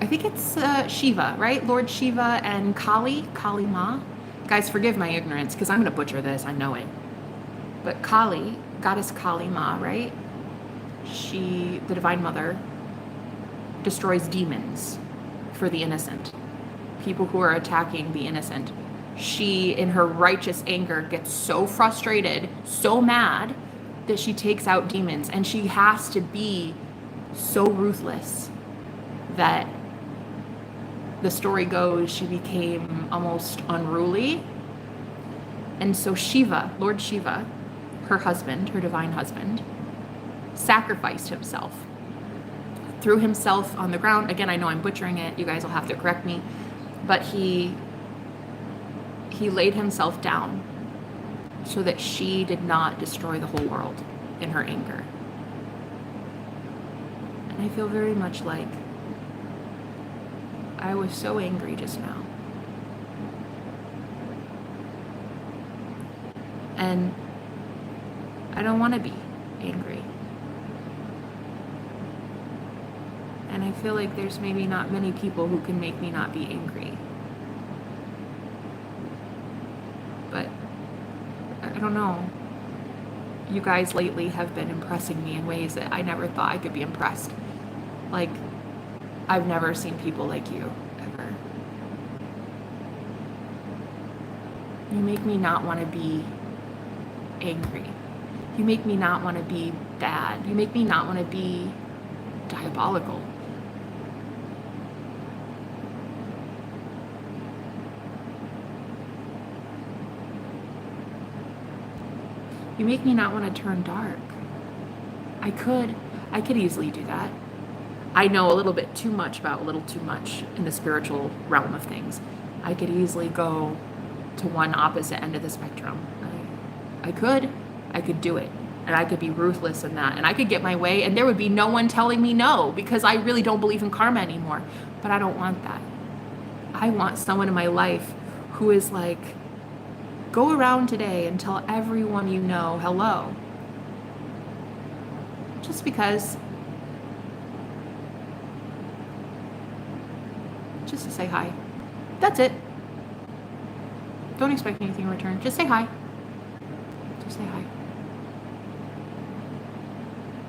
I think it's Shiva, right? Lord Shiva and Kali Ma. Guys, forgive my ignorance because I'm going to butcher this. I know it. But Kali, goddess Kali Ma, right? She, the Divine Mother, destroys demons for the innocent. People who are attacking the innocent. She, in her righteous anger, gets so frustrated, so mad, that she takes out demons. And she has to be so ruthless that the story goes she became almost unruly. And so Shiva, Lord Shiva, her husband, her divine husband, sacrificed himself, threw himself on the ground. Again, I know I'm butchering it. You guys will have to correct me. But he laid himself down so that she did not destroy the whole world in her anger. And I feel very much like I was so angry just now. And I don't want to be angry. And I feel like there's maybe not many people who can make me not be angry. But I don't know. You guys lately have been impressing me in ways that I never thought I could be impressed. Like, I've never seen people like you, ever. You make me not want to be angry. You make me not want to be bad. You make me not want to be diabolical. You make me not want to turn dark. I could easily do that. I know a little bit too much about a little too much in the spiritual realm of things. I could easily go to one opposite end of the spectrum. I could do it. And I could be ruthless in that. And I could get my way and there would be no one telling me no because I really don't believe in karma anymore. But I don't want that. I want someone in my life who is like, go around today and tell everyone you know hello. Just because. Just to say hi. That's it. Don't expect anything in return. Just say hi. Just say hi.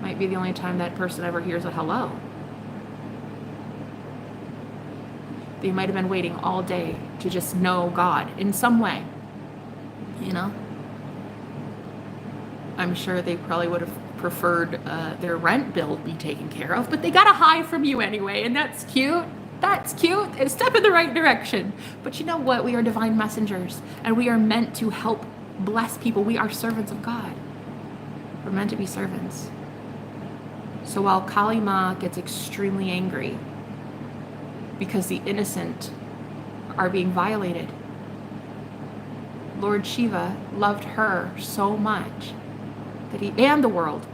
Might be the only time that person ever hears a hello. They might have been waiting all day to just know God in some way. You know? I'm sure they probably would have preferred their rent bill be taken care of, but they got a hi from you anyway, and that's cute. That's cute. It's a step in the right direction. But you know what? We are divine messengers, and we are meant to help bless people. We are servants of God. We're meant to be servants. So while Kali Ma gets extremely angry because the innocent are being violated, Lord Shiva loved her so much that he, and the world,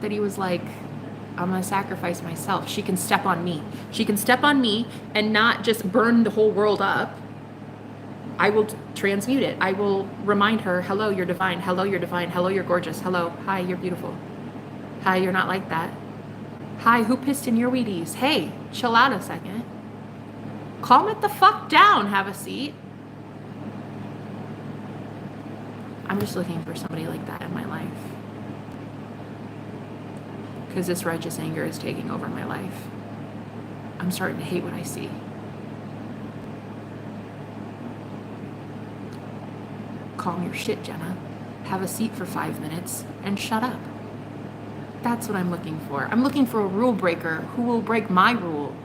that he was like, I'm going to sacrifice myself. She can step on me. She can step on me and not just burn the whole world up. I will transmute it. I will remind her, hello, you're divine. Hello, you're divine. Hello, you're gorgeous. Hello. Hi, you're beautiful. Hi, you're not like that. Hi, who pissed in your Wheaties? Hey, chill out a second. Calm it the fuck down. Have a seat. I'm just looking for somebody like that in my life. Because this righteous anger is taking over my life. I'm starting to hate what I see. Calm your shit, Jenna. Have a seat for 5 minutes and shut up. That's what I'm looking for. I'm looking for a rule breaker who will break my rule.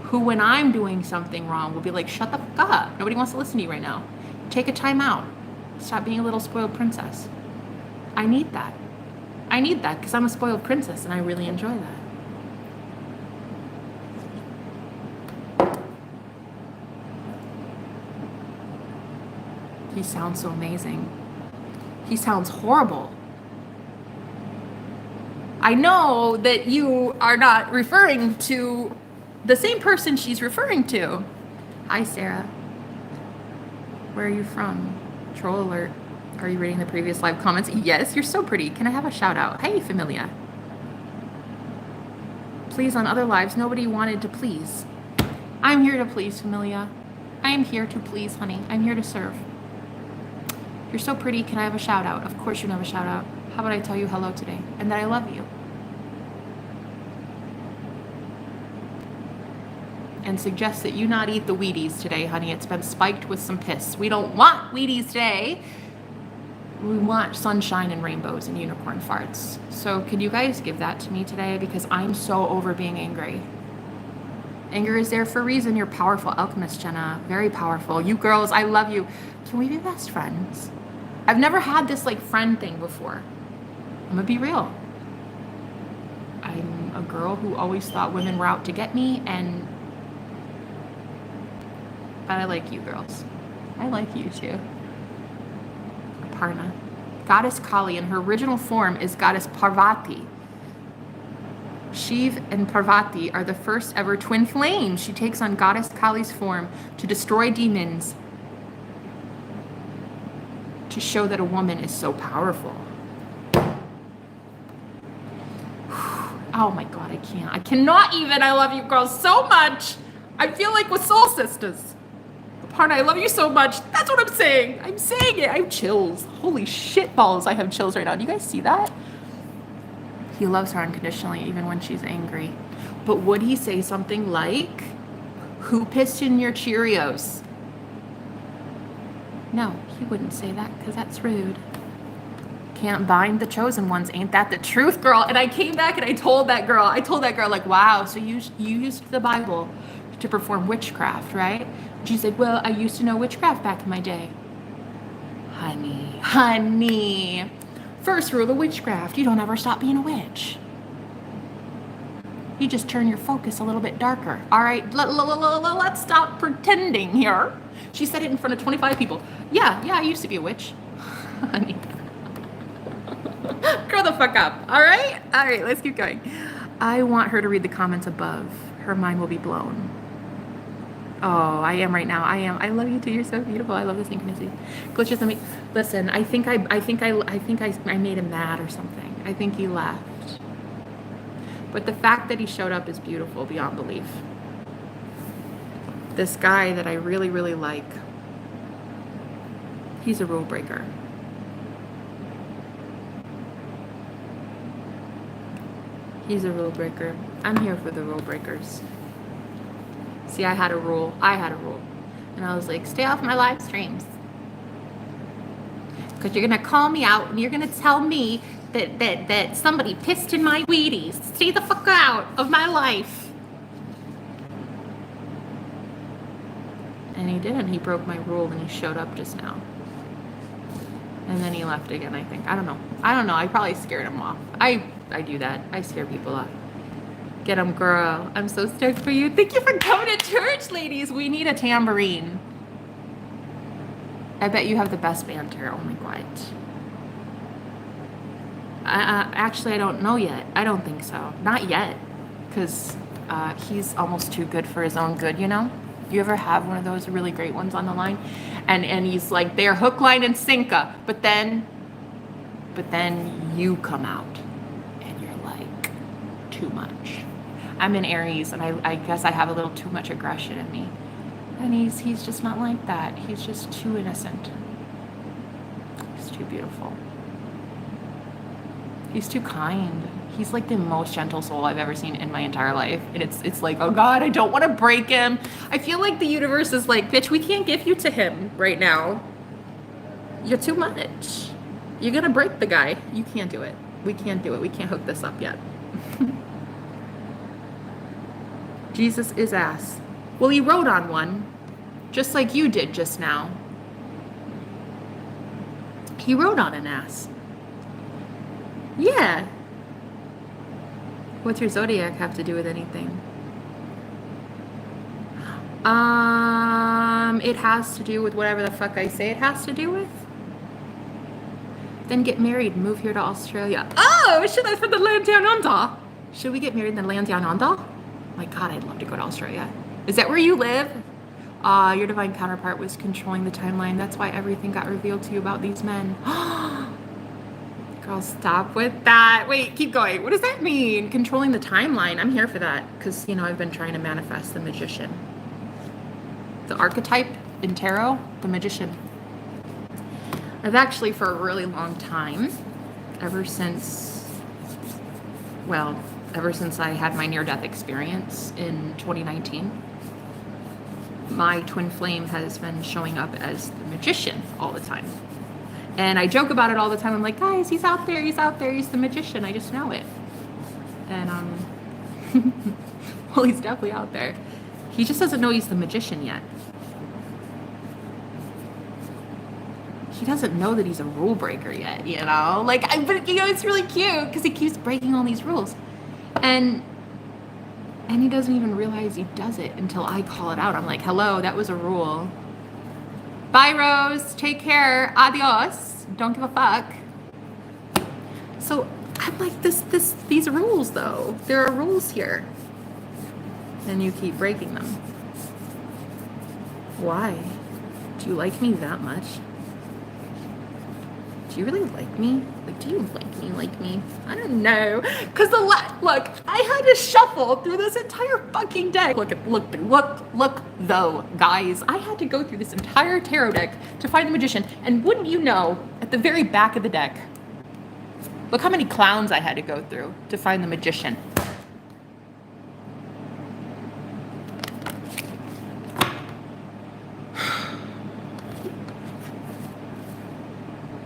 Who, when I'm doing something wrong, will be like, shut the fuck up. Nobody wants to listen to you right now. Take a time out. Stop being a little spoiled princess. I need that. I need that because I'm a spoiled princess and I really enjoy that. He sounds so amazing. He sounds horrible. I know that you are not referring to the same person she's referring to. Hi, Sarah. Where are you from? Troll alert. Are you reading the previous live comments? Yes, you're so pretty. Can I have a shout out? Hey, Familia. Please, on other lives, nobody wanted to please. I'm here to please, Familia. I am here to please, honey. I'm here to serve. You're so pretty. Can I have a shout out? Of course you can have a shout out. How about I tell you hello today and that I love you? And suggest that you not eat the Wheaties today, honey. It's been spiked with some piss. We don't want Wheaties today. We want sunshine and rainbows and unicorn farts. So can you guys give that to me today? Because I'm so over being angry. Anger is there for a reason. You're powerful alchemist, Jenna. Very powerful. You girls, I love you. Can we be best friends? I've never had this like friend thing before. I'm gonna be real. I'm a girl who always thought women were out to get me, but I like you girls. I like you too. Aparna. Goddess Kali in her original form is Goddess Parvati. Shiv and Parvati are the first ever twin flames. She takes on Goddess Kali's form to destroy demons, to show that a woman is so powerful. Oh my God, I can't. I cannot even. I love you girls so much. I feel like we're soul sisters. Aparna, I love you so much. That's what I'm saying. I'm saying it. I have chills. Holy shit balls, I have chills right now. Do you guys see that? He loves her unconditionally, even when she's angry. But would he say something like, who pissed in your Cheerios? No, he wouldn't say that because that's rude. Can't bind the chosen ones. Ain't that the truth, girl? And I came back and I told that girl, like, wow, so you used the Bible to perform witchcraft, right? She said, well, I used to know witchcraft back in my day. Honey. First rule of witchcraft, you don't ever stop being a witch. You just turn your focus a little bit darker. All right, let's stop pretending here. She said it in front of 25 people. Yeah, I used to be a witch. Honey. Grow the fuck up, all right? All right, let's keep going. I want her to read the comments above. Her mind will be blown. Oh, I am right now. I am. I love you too. You're so beautiful. I love the synchronicity. Glitches in me. Listen, I think I made him mad or something. I think he left. But the fact that he showed up is beautiful beyond belief. This guy that I really, really like, he's a rule breaker. He's a rule breaker. I'm here for the rule breakers. See, I had a rule. And I was like, stay off my live streams. Because you're going to call me out and you're going to tell me that somebody pissed in my Wheaties. Stay the fuck out of my life. And he didn't. He broke my rule and he showed up just now. And then he left again, I think. I don't know. I probably scared him off. I do that. I scare people off. Get him, girl. I'm so stoked for you. Thank you for coming to church, ladies. We need a tambourine. I bet you have the best banter. Oh my God. Actually, I don't know yet. I don't think so. Not yet. Because he's almost too good for his own good, you know? You ever have one of those really great ones on the line? And he's like, they're hook, line, and sinker. But then you come out and you're like, too much. I'm in Aries, and I guess I have a little too much aggression in me. And he's just not like that. He's just too innocent. He's too beautiful. He's too kind. He's like the most gentle soul I've ever seen in my entire life. And it's like, oh God, I don't want to break him. I feel like the universe is like, bitch, we can't give you to him right now. You're too much. You're gonna break the guy. You can't do it. We can't do it. We can't hook this up yet. Jesus is ass. Well, he rode on one, just like you did just now. He rode on an ass. Yeah. What's your zodiac have to do with anything? It has to do with whatever the fuck I say it has to do with. Then get married and move here to Australia. Oh, should I for the land down under? Should we get married in the land down under? My God, I'd love to go to Australia. Is that where you live? Your divine counterpart was controlling the timeline. That's why everything got revealed to you about these men. Girl, stop with that. Wait, keep going. What does that mean? Controlling the timeline. I'm here for that because, you know, I've been trying to manifest the magician. The archetype in tarot, the magician. I've actually, for a really long time, ever since I had my near-death experience in 2019, my twin flame has been showing up as the magician all the time. And I joke about it all the time. I'm like, guys, he's out there, he's the magician. I just know it. And, well, he's definitely out there. He just doesn't know he's the magician yet. He doesn't know that he's a rule breaker yet, you know? But, you know, it's really cute because he keeps breaking all these rules. And he doesn't even realize he does it until I call it out. I'm like, hello, that was a rule. Bye, Rose. Take care. Adios. Don't give a fuck. So I'm like, these rules, though. There are rules here. And you keep breaking them. Why? Do you like me that much? Do you really like me? Like, do you like me? I don't know. Because look, I had to shuffle through this entire fucking deck. Look, though, guys. I had to go through this entire tarot deck to find the magician. And wouldn't you know, at the very back of the deck, look how many clowns I had to go through to find the magician.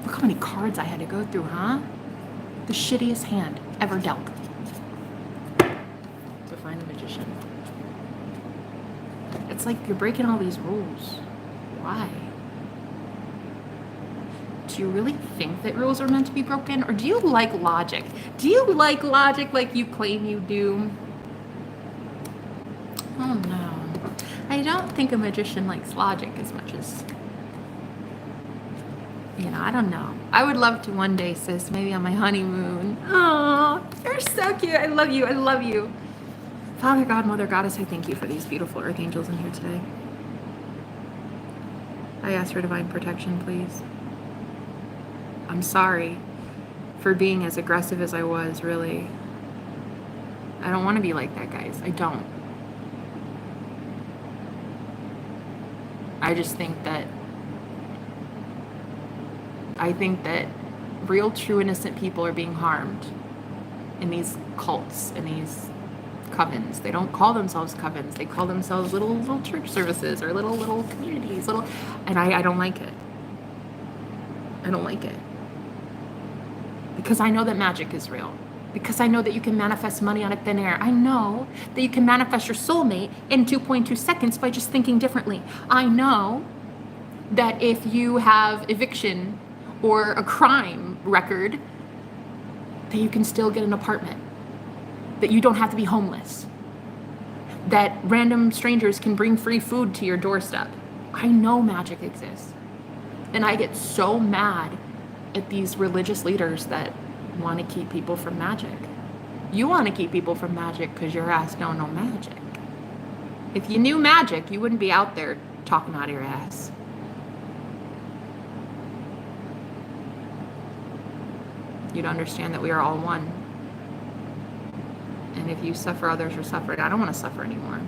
Look how many cards I had to go through, huh? The shittiest hand ever dealt to find the magician. It's like you're breaking all these rules. Why? Do you really think that rules are meant to be broken? Or do you like logic? Do you like logic like you claim you do? Oh no. I don't think a magician likes logic as much as, you know, I don't know. I would love to one day, sis, maybe on my honeymoon. Oh, you're so cute. I love you. I love you. Father God, Mother Goddess, I thank you for these beautiful earth angels in here today. I ask for divine protection, please. I'm sorry for being as aggressive as I was, really. I don't want to be like that, guys. I don't. I just think that real, true, innocent people are being harmed in these cults, in these covens. They don't call themselves covens. They call themselves little church services or little communities, and I don't like it. I don't like it. Because I know that magic is real. Because I know that you can manifest money out of thin air. I know that you can manifest your soulmate in 2.2 seconds by just thinking differently. I know that if you have eviction or a crime record, that you can still get an apartment, that you don't have to be homeless, that random strangers can bring free food to your doorstep. I know magic exists. And I get so mad at these religious leaders that want to keep people from magic. You want to keep people from magic because your ass don't know magic. If you knew magic, you wouldn't be out there talking out of your ass. You'd understand that we are all one. And if you suffer, others are suffering. I don't want to suffer anymore.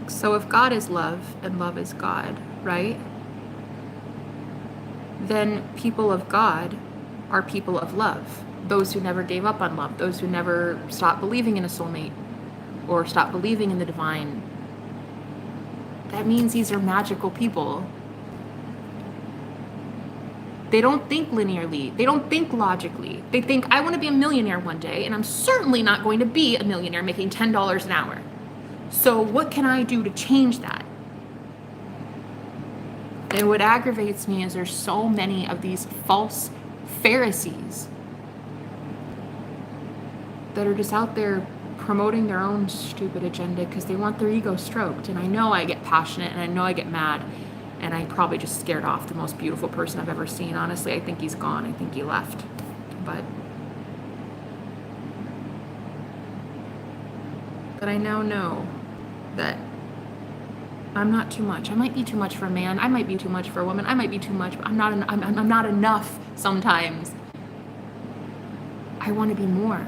So if God is love and love is God, right? Then people of God are people of love. Those who never gave up on love. Those who never stopped believing in a soulmate or stopped believing in the divine. That means these are magical people. They don't think linearly. They don't think logically. They think, I want to be a millionaire one day, and I'm certainly not going to be a millionaire making $10 an hour. So what can I do to change that? And what aggravates me is there's so many of these false Pharisees that are just out there promoting their own stupid agenda because they want their ego stroked. And I know I get passionate and I know I get mad, and I probably just scared off the most beautiful person I've ever seen. Honestly, I think he's gone. I think he left. But I now know that I'm not too much. I might be too much for a man. I might be too much for a woman. I might be too much. I'm not enough sometimes. I want to be more.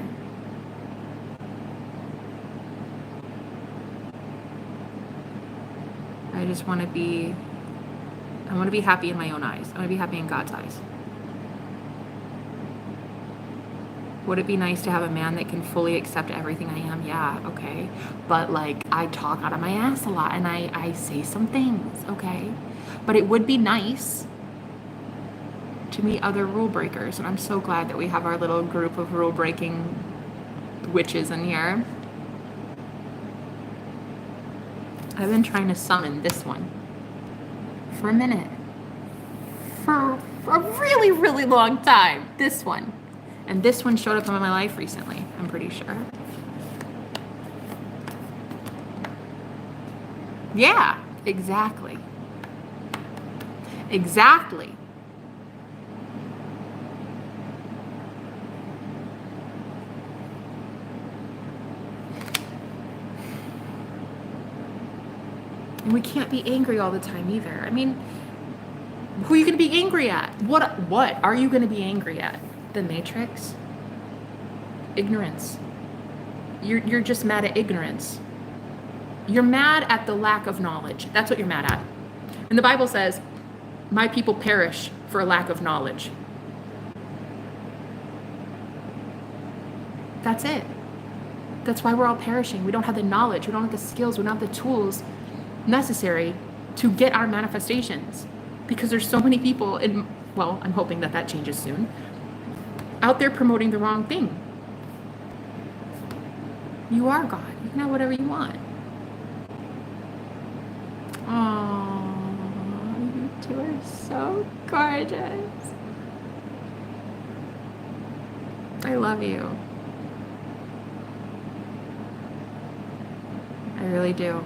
I just want to be, I want to be happy in my own eyes. I want to be happy in God's eyes. Would it be nice to have a man that can fully accept everything I am? Yeah, okay. But like, I talk out of my ass a lot and I say some things, okay? But it would be nice to meet other rule breakers. And I'm so glad that we have our little group of rule breaking witches in here. I've been trying to summon this one for a minute. For a really, really long time. This one. And this one showed up in my life recently, I'm pretty sure. Yeah, exactly. Exactly. And we can't be angry all the time either. I mean, who are you going to be angry at? What are you going to be angry at? The Matrix? Ignorance. You're just mad at ignorance. You're mad at the lack of knowledge. That's what you're mad at. And the Bible says, my people perish for a lack of knowledge. That's it. That's why we're all perishing. We don't have the knowledge. We don't have the skills. We don't have the tools necessary to get our manifestations. Because there's so many people in, well, I'm hoping that changes soon, out there promoting the wrong thing. You are God. You can have whatever you want. Oh, you two are so gorgeous. I love you. I really do.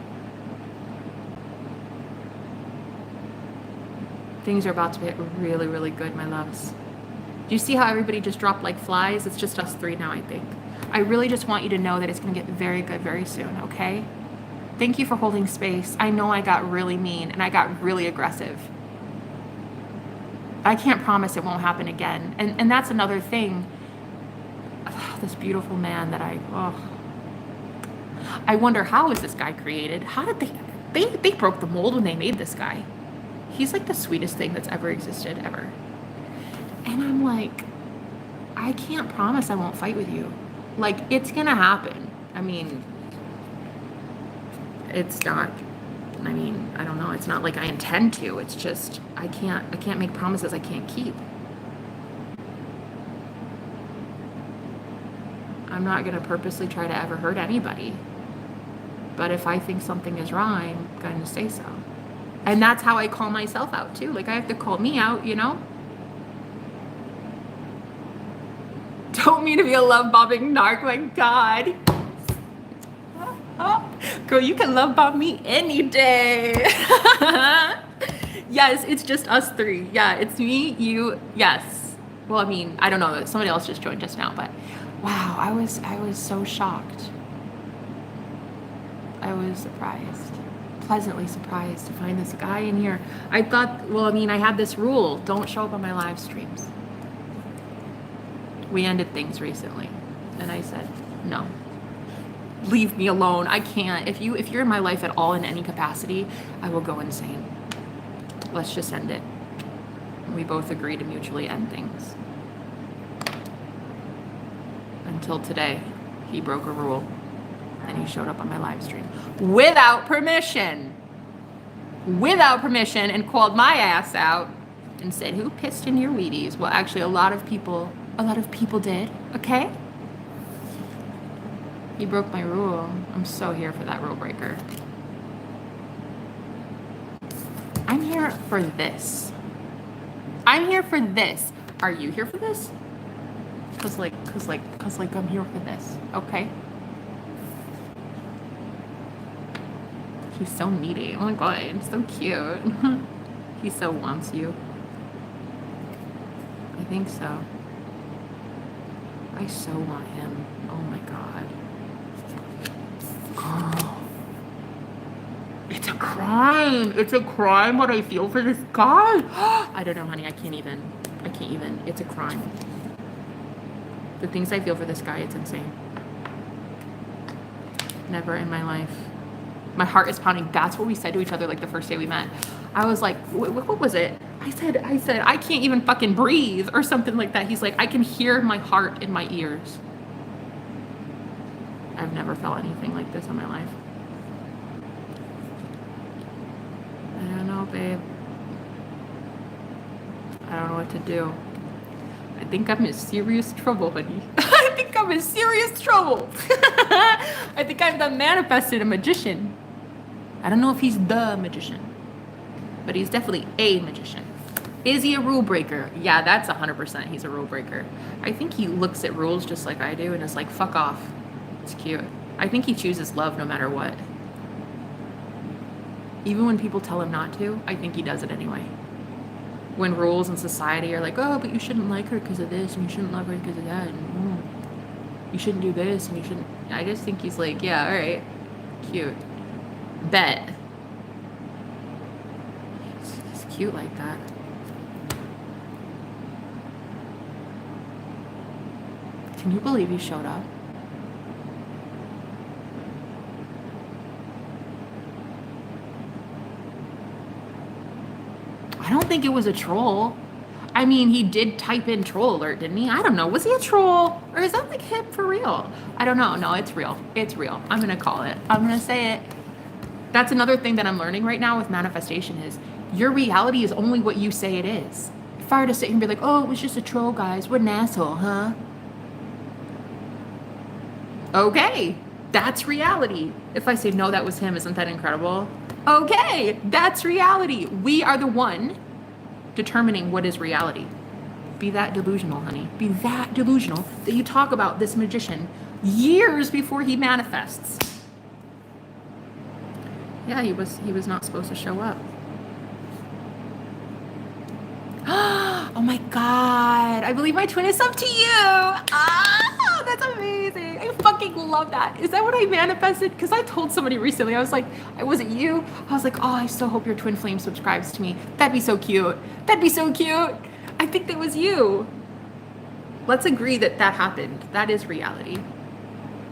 Things are about to get really, really good, my loves. Do you see how everybody just dropped like flies? It's just us three now, I think. I really just want you to know that it's going to get very good very soon, okay? Thank you for holding space. I know I got really mean and I got really aggressive. I can't promise it won't happen again. And that's another thing. Oh, this beautiful man that I wonder, how was this guy created? How did they broke the mold when they made this guy. He's like the sweetest thing that's ever existed, ever. And I'm like, I can't promise I won't fight with you. Like, it's gonna happen. I mean, it's not, I mean, I don't know. It's not like I intend to. It's just, I can't make promises I can't keep. I'm not gonna purposely try to ever hurt anybody. But if I think something is wrong, I'm gonna say so. And that's how I call myself out too. Like, I have to call me out, you know? Don't mean to be a love bombing narc, my God. Girl, you can love bomb me any day. Yes, it's just us three. Yeah, it's me, you, yes. Well, I mean, I don't know. Somebody else just joined just now, but wow, I was so shocked. I was surprised. Pleasantly surprised to find this guy in here. I thought, well, I mean, I had this rule, don't show up on my live streams. We ended things recently, and I said, no, leave me alone. I can't. If you're in my life at all in any capacity, I will go insane. Let's just end it. We both agree to mutually end things. Until today, he broke a rule. And he showed up on my live stream without permission, and called my ass out and said, who pissed in your Wheaties? Well, actually, a lot of people did, okay? He broke my rule. I'm so here for that rule breaker. I'm here for this. I'm here for this. Are you here for this? Cause I'm here for this, okay? He's so needy. Oh my god, it's so cute. He so wants you. I think so. I so want him. Oh my god. Girl. It's a crime. It's a crime what I feel for this guy. I don't know, honey. I can't even. It's a crime. The things I feel for this guy, it's insane. Never in my life. My heart is pounding. That's what we said to each other like the first day we met. I was like, what was it? I said, I can't even fucking breathe or something like that. He's like, I can hear my heart in my ears. I've never felt anything like this in my life. I don't know, babe. I don't know what to do. I think I'm in serious trouble, honey. I think I'm in serious trouble. I think I'm the manifested a magician. I don't know if he's the magician, but he's definitely a magician. Is he a rule breaker? Yeah, that's 100% he's a rule breaker. I think he looks at rules just like I do and is like, fuck off. It's cute. I think he chooses love no matter what. Even when people tell him not to, I think he does it anyway. When rules in society are like, oh, but you shouldn't like her because of this, and you shouldn't love her because of that, and you shouldn't do this, and you shouldn't. I just think he's like, yeah, all right, cute. Bet. He's cute like that. Can you believe he showed up? I don't think it was a troll. I mean, he did type in troll alert, didn't he? I don't know. Was he a troll? Or is that like him for real? I don't know. No, it's real. It's real. I'm going to call it. I'm going to say it. That's another thing that I'm learning right now with manifestation is your reality is only what you say it is. If I were to sit here and be like, oh, it was just a troll, guys. What an asshole, huh? Okay. That's reality. If I say, no, that was him, isn't that incredible? Okay, that's reality. We are the one determining what is reality. Be that delusional, honey. Be that delusional that you talk about this magician years before he manifests. Yeah, he was not supposed to show up. Oh my God. I believe my twin is up to you. Ah, that's amazing. I fucking love that. Is that what I manifested? Because I told somebody recently, I was like, was it you? I was like, oh, I so hope your twin flame subscribes to me. That'd be so cute. That'd be so cute. I think that was you. Let's agree that that happened. That is reality.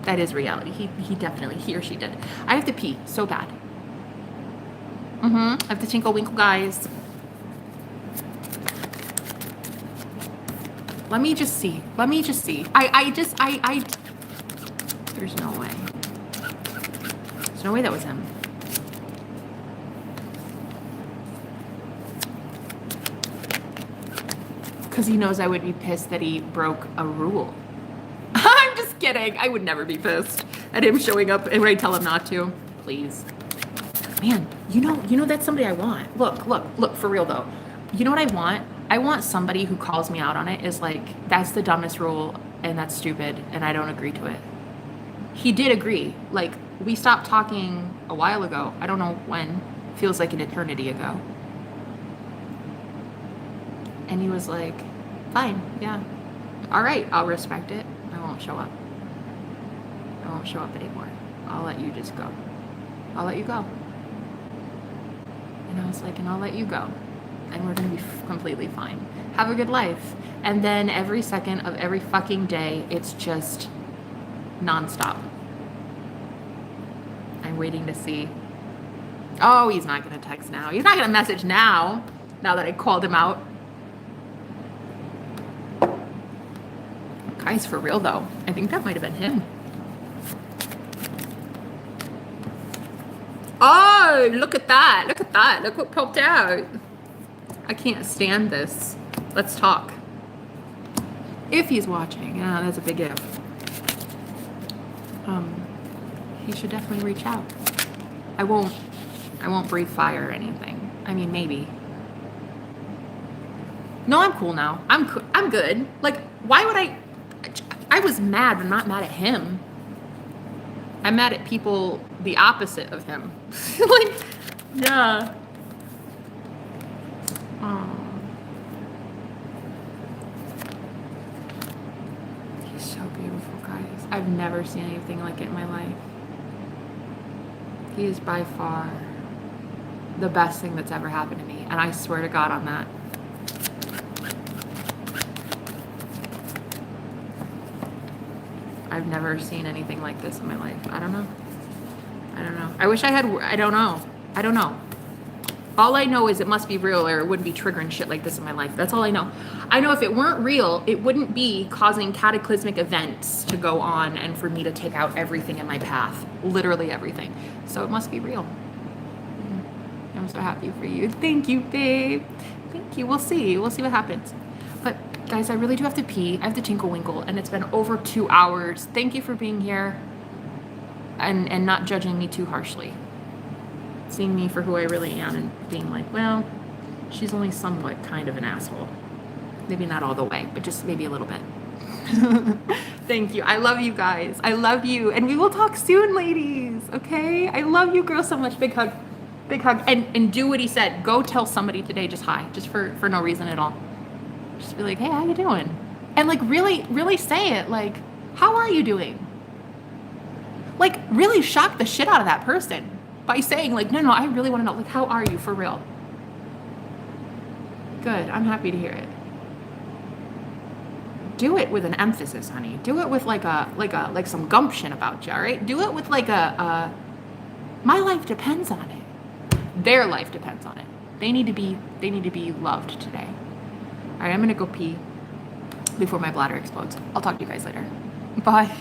That is reality. He definitely, he or she did. I have to pee so bad. I have to tinkle winkle, guys. Let me just see. Let me just see. There's no way. There's no way that was him. Because he knows I would be pissed that he broke a rule. I'm just kidding. I would never be pissed at him showing up and I tell him not to. Please. Man, you know that's somebody I want. Look, for real though. You know what I want? I want somebody who calls me out on it is like, that's the dumbest rule and that's stupid and I don't agree to it. He did agree. Like, we stopped talking a while ago. I don't know when. Feels like an eternity ago. And he was like, fine, yeah. All right, I'll respect it. I won't show up. I won't show up anymore. I'll let you just go. I'll let you go. And I was like, and I'll let you go. And we're going to be completely fine. Have a good life. And then every second of every fucking day, it's just nonstop. I'm waiting to see. Oh, he's not going to text now. He's not going to message now that I called him out. Guys, for real though, I think that might have been him. Oh, look at that. Look at that. Look what popped out. I can't stand this. Let's talk. If he's watching, yeah, that's a big if. He should definitely reach out. I won't breathe fire or anything. I mean, maybe. No, I'm cool now. I'm good. Like, why would I? I was mad, but not mad at him. I'm mad at people the opposite of him. Like, yeah. Oh. He's so beautiful, guys. I've never seen anything like it in my life. He is by far the best thing that's ever happened to me. And I swear to God on that. I've never seen anything like this in my life. I don't know. I wish I had, I don't know. All I know is it must be real or it wouldn't be triggering shit like this in my life. That's all I know. I know if it weren't real, it wouldn't be causing cataclysmic events to go on and for me to take out everything in my path. Literally everything. So it must be real. I'm so happy for you. Thank you, babe. Thank you. We'll see. We'll see what happens. But guys, I really do have to pee. I have to tinkle winkle and it's been over 2 hours. Thank you for being here and not judging me too harshly. Seeing me for who I really am and being like, well, she's only somewhat kind of an asshole. Maybe not all the way, but just maybe a little bit. Thank you. I love you guys. I love you. And we will talk soon, ladies. Okay? I love you girls so much. Big hug. Big hug. And do what he said. Go tell somebody today just hi. Just for no reason at all. Just be like, hey, how you doing? And like really, really say it. Like, how are you doing? Like really shock the shit out of that person. By saying like, no, I really want to know, like, how are you for real? Good, I'm happy to hear it. Do it with an emphasis, honey. Do it with like some gumption about you, all right? Do it with like my life depends on it. Their life depends on it. They need to be loved today. All right, I'm gonna go pee before my bladder explodes. I'll talk to you guys later. Bye.